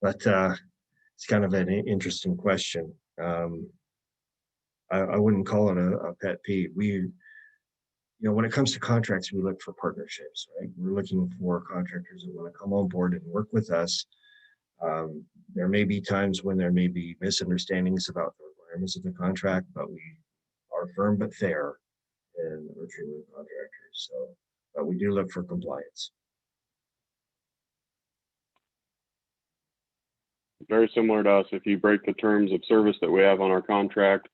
But it's kind of an interesting question. I wouldn't call it a pet peeve. When it comes to contracts, we look for partnerships, right? We're looking for contractors that want to come on board and work with us. There may be times when there may be misunderstandings about the requirements of the contract, but we are firm but fair in our treatment of contractors. So, but we do look for compliance. Very similar to us. If you break the terms of service that we have on our contract,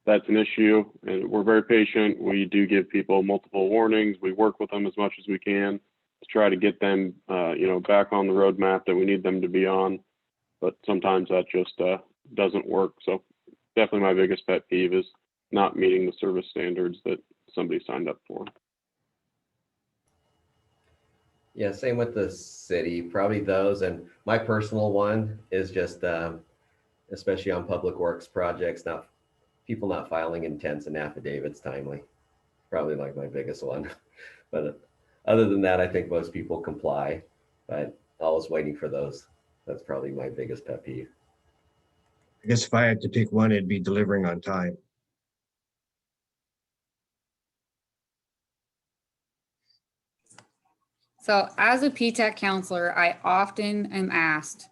that's an issue. And we're very patient. We do give people multiple warnings. We work with them as much as we can to try to get them, back on the roadmap that we need them to be on. But sometimes that just doesn't work. So definitely my biggest pet peeve is not meeting the service standards that somebody signed up for. Yeah, same with the city, probably those. And my personal one is just, especially on public works projects, people not filing intents and affidavits timely. Probably like my biggest one. But other than that, I think most people comply, but always waiting for those. That's probably my biggest pet peeve. I guess if I had to pick one, it'd be delivering on time. So as a PTAC counselor, I often am asked,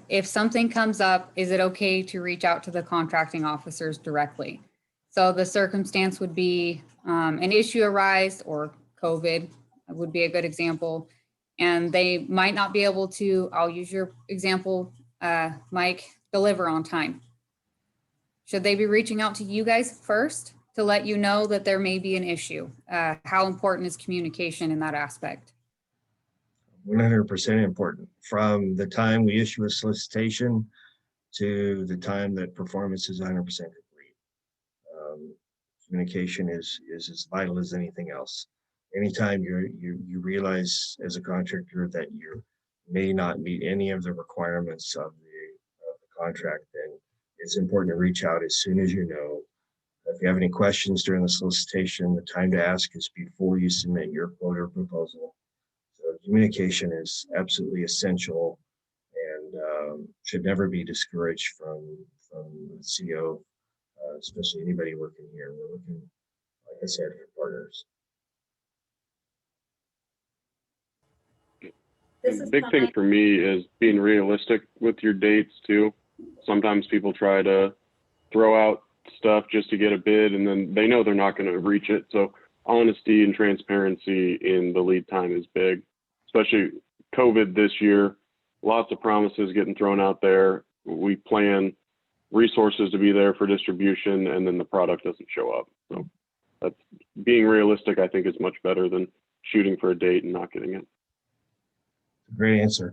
if something comes up, is it okay to reach out to the contracting officers directly? So the circumstance would be an issue arise, or COVID would be a good example. And they might not be able to, I'll use your example, Mike, deliver on time. Should they be reaching out to you guys first to let you know that there may be an issue? How important is communication in that aspect? 100% important. From the time we issue a solicitation to the time that performance is 100% complete. Communication is as vital as anything else. Anytime you realize as a contractor that you may not meet any of the requirements of the contract, then it's important to reach out as soon as you know. If you have any questions during the solicitation, the time to ask is before you submit your quote or proposal. So communication is absolutely essential and should never be discouraged from the CO, especially anybody working here. We're looking, like I said, for partners. Big thing for me is being realistic with your dates too. Sometimes people try to throw out stuff just to get a bid, and then they know they're not going to reach it. So honesty and transparency in the lead time is big, especially COVID this year. Lots of promises getting thrown out there. We plan resources to be there for distribution, and then the product doesn't show up. So that's being realistic, I think, is much better than shooting for a date and not getting it. Great answer.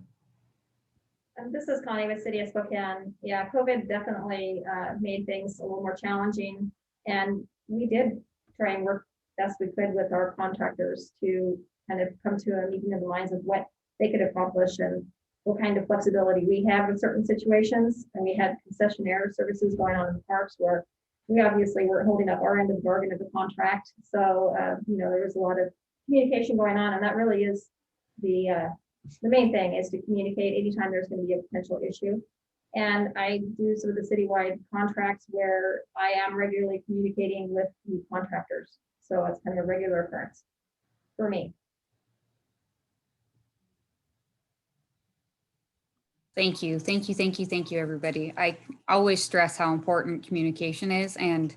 This is Connie with City of Spokane. Yeah, COVID definitely made things a little more challenging, and we did try and work best we could with our contractors to kind of come to a meeting of the minds of what they could accomplish and what kind of flexibility we have in certain situations. And we had concessionaire services going on in the parks where we obviously weren't holding up our end of the bargain of the contract. So, there was a lot of communication going on, and that really is the main thing is to communicate anytime there's going to be a potential issue. And I do some of the citywide contracts where I am regularly communicating with the contractors. So it's kind of a regular occurrence for me. Thank you. Thank you. Thank you. Thank you, everybody. I always stress how important communication is, and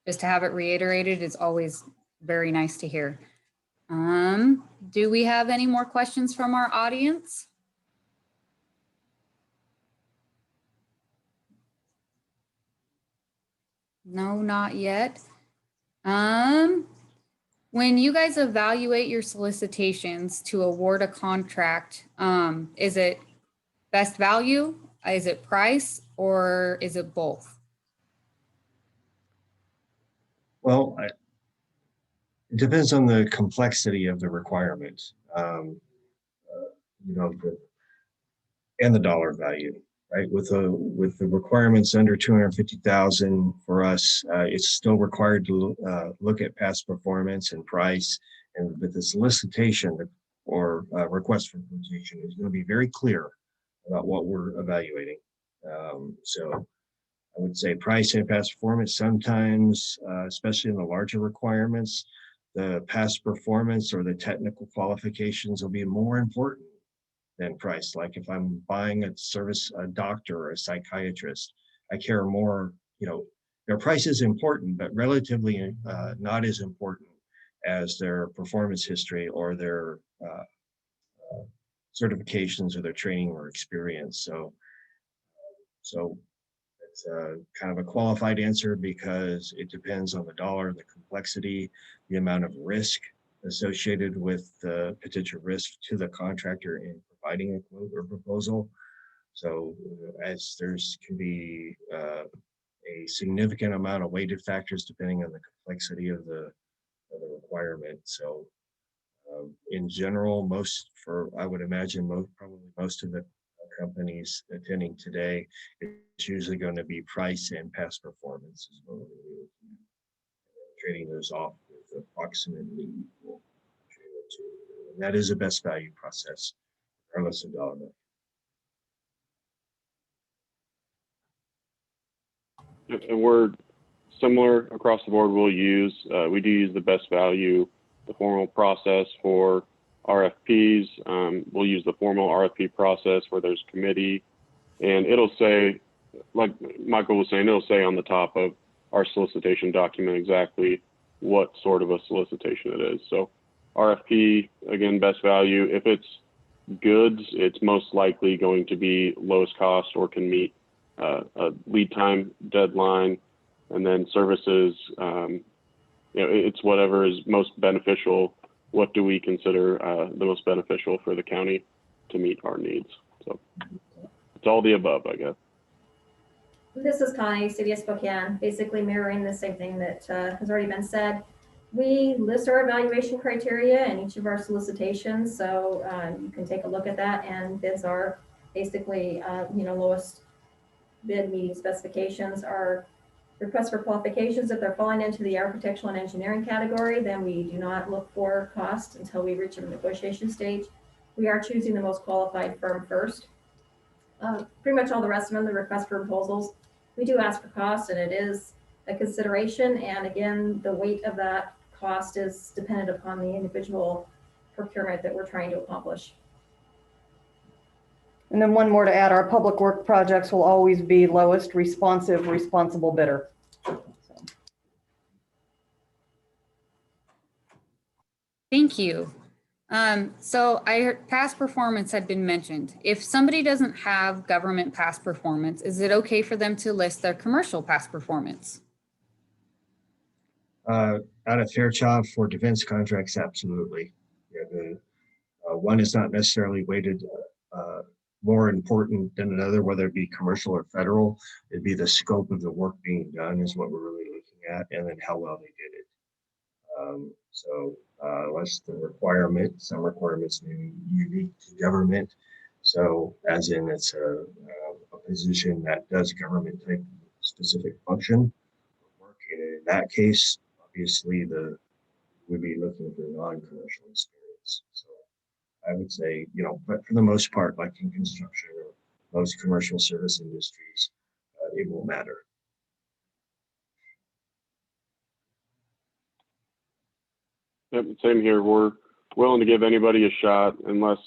just to have it reiterated is always very nice to hear. Do we have any more questions from our audience? No, not yet. When you guys evaluate your solicitations to award a contract, is it best value? Is it price, or is it both? Well, it depends on the complexity of the requirement, you know, and the dollar value, right? With the requirements under 250,000 for us, it's still required to look at past performance and price. And with the solicitation or request for quotation is going to be very clear about what we're evaluating. So I would say price and past performance sometimes, especially in the larger requirements, the past performance or the technical qualifications will be more important than price. Like if I'm buying a service, a doctor or a psychiatrist, I care more, you know, their price is important, but relatively not as important as their performance history or their certifications or their training or experience. So it's kind of a qualified answer because it depends on the dollar, the complexity, the amount of risk associated with the potential risk to the contractor in providing a quote or proposal. So as there's can be a significant amount of weighted factors depending on the complexity of the requirement. So in general, I would imagine probably most of the companies attending today, it's usually going to be price and past performance is what we're looking at. Trading those off with approximately equal between the two. And that is a best value process, regardless of dollar value. And we're similar across the board. We do use the best value, the formal process for RFPs. We'll use the formal RFP process where there's committee, and it'll say, like Michael was saying, it'll say on the top of our solicitation document exactly what sort of a solicitation it is. So RFP, again, best value. If it's goods, it's most likely going to be lowest cost or can meet a lead time deadline. And then services, it's whatever is most beneficial. What do we consider the most beneficial for the county to meet our needs? So it's all the above, I guess. This is Connie, City of Spokane, basically mirroring the same thing that has already been said. We list our evaluation criteria in each of our solicitations, so you can take a look at that. And bids are basically, lowest bid meeting specifications. Our requests for qualifications, if they're falling into the architectural and engineering category, then we do not look for cost until we reach a negotiation stage. We are choosing the most qualified firm first. Pretty much all the rest of them, the request for proposals, we do ask for cost, and it is a consideration. And again, the weight of that cost is dependent upon the individual procurement that we're trying to accomplish. And then one more to add, our public work projects will always be lowest responsible bidder. Thank you. So I heard past performance had been mentioned. If somebody doesn't have government past performance, is it okay for them to list their commercial past performance? Out of Fairchild for defense contracts, absolutely. Yeah, one is not necessarily weighted more important than another, whether it be commercial or federal. It'd be the scope of the work being done is what we're really looking at, and then how well they did it. Unless the requirement, some requirements may be unique to government. So as in it's a position that does government type specific function work. And in that case, obviously we'd be looking for non-commercial experience. So I would say, but for the most part, like in construction or most commercial service industries, it won't matter. Yep, same here. We're willing to give anybody a shot unless,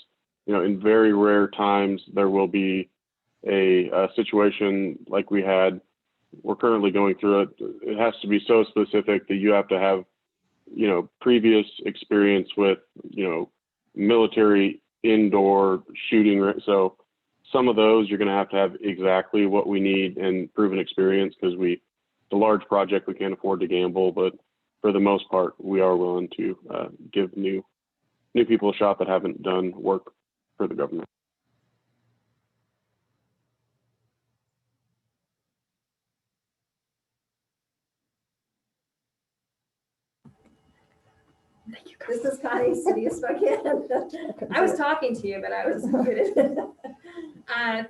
in very rare times, there will be a situation like we had. We're currently going through it. It has to be so specific that you have to have, previous experience with, military indoor shooting. So some of those you're going to have exactly what we need and proven experience, because it's a large project. We can't afford to gamble, but for the most part, we are willing to give new people a shot that haven't done work for the government. This is Connie, City of Spokane. I was talking to you, but I was muted.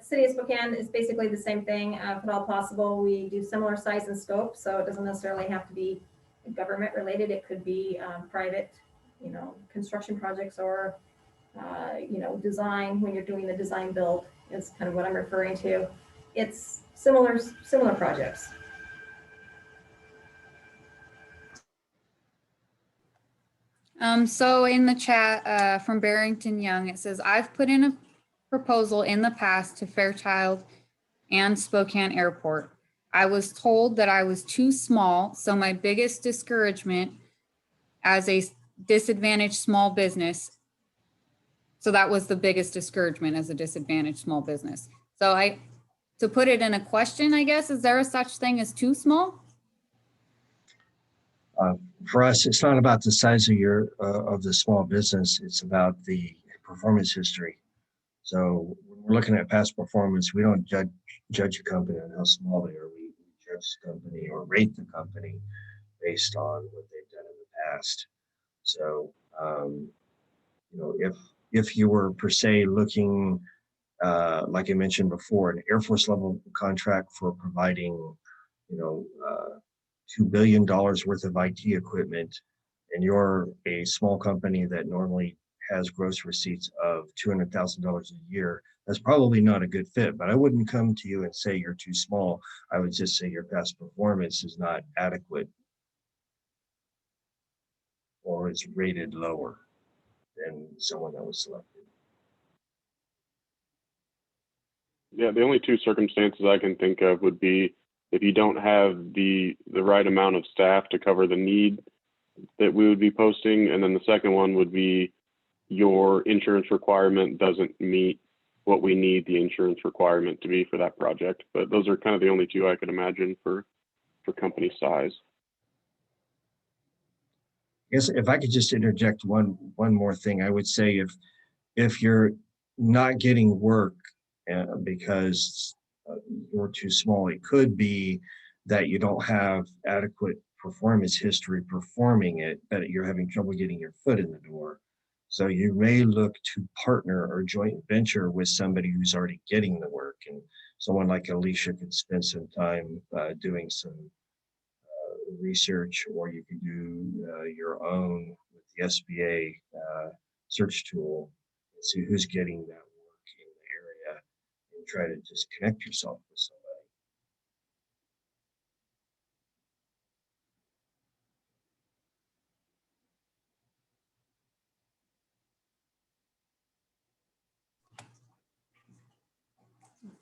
City of Spokane is basically the same thing. If at all possible, we do similar size and scope, so it doesn't necessarily have to be government related. It could be private, construction projects or, design. When you're doing the design build, is kind of what I'm referring to. It's similar projects. So in the chat from Barrington Young, it says, I've put in a proposal in the past to Fairchild and Spokane Airport. I was told that I was too small, so my biggest discouragement as a disadvantaged small business. So that was the biggest discouragement as a disadvantaged small business. So to put it in a question, I guess, is there a such thing as too small? For us, it's not about the size of the small business. It's about the performance history. So when we're looking at past performance, we don't judge a company on how small they are. We judge the company or rate the company based on what they've done in the past. So, if you were per se looking, like I mentioned before, an Air Force level contract for providing, $2 billion worth of IT equipment, and you're a small company that normally has gross receipts of $200,000 a year, that's probably not a good fit. But I wouldn't come to you and say you're too small. I would just say your past performance is not adequate or it's rated lower than someone that was selected. Yeah, the only two circumstances I can think of would be if you don't have the right amount of staff to cover the need that we would be posting. And then the second one would be your insurance requirement doesn't meet what we need the insurance requirement to be for that project. But those are kind of the only two I could imagine for company size. Yes, if I could just interject one more thing, I would say if you're not getting work because you're too small, it could be that you don't have adequate performance history performing it, that you're having trouble getting your foot in the door. So you may look to partner or joint venture with somebody who's already getting the work, and someone like Alicia could spend some time doing some research, or you could do your own with the SBA search tool and see who's getting that work in the area and try to just connect yourself with somebody.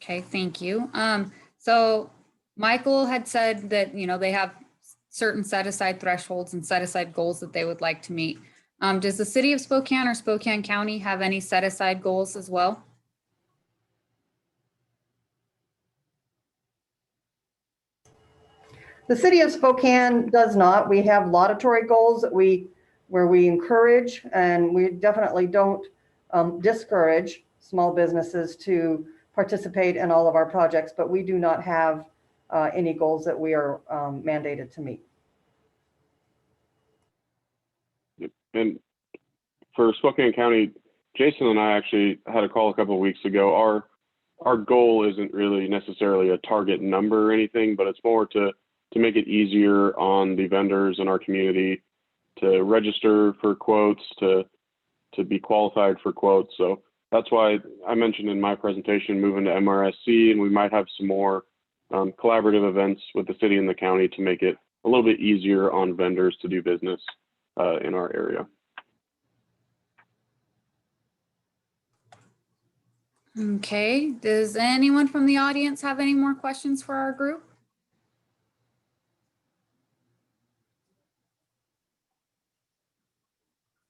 Okay, thank you. So Michael had said that, they have certain set aside thresholds and set aside goals that they would like to meet. Does the city of Spokane or Spokane County have any set aside goals as well? The city of Spokane does not. We have laudatory goals where we encourage, and we definitely don't discourage small businesses to participate in all of our projects, but we do not have any goals that we are mandated to meet. And for Spokane County, Jason and I actually had a call a couple of weeks ago. Our goal isn't really necessarily a target number or anything, but it's more to make it easier on the vendors in our community to register for quotes, to be qualified for quotes. So that's why I mentioned in my presentation moving to MRSC, and we might have some more collaborative events with the city and the county to make it a little bit easier on vendors to do business in our area. Okay, does anyone from the audience have any more questions for our group?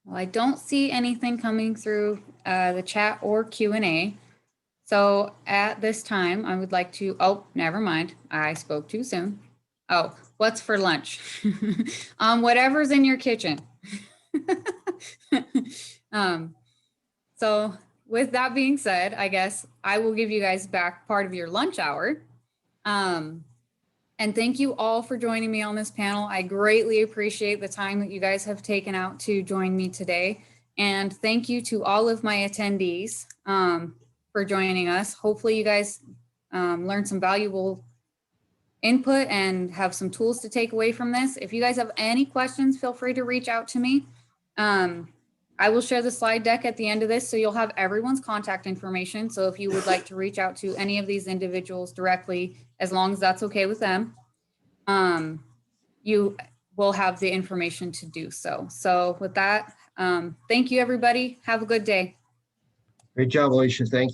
Well, I don't see anything coming through the chat or Q&A. So at this time, I would like to, oh, never mind. I spoke too soon. Oh, what's for lunch? Whatever's in your kitchen. So with that being said, I guess I will give you guys back part of your lunch hour. And thank you all for joining me on this panel. I greatly appreciate the time that you guys have taken out to join me today. And thank you to all of my attendees for joining us. Hopefully you guys learned some valuable input and have some tools to take away from this. If you guys have any questions, feel free to reach out to me. I will share the slide deck at the end of this, so you'll have everyone's contact information. So if you would like to reach out to any of these individuals directly, as long as that's okay with them, you will have the information to do so. So with that, thank you, everybody. Have a good day. Great job, Alicia. Thank you.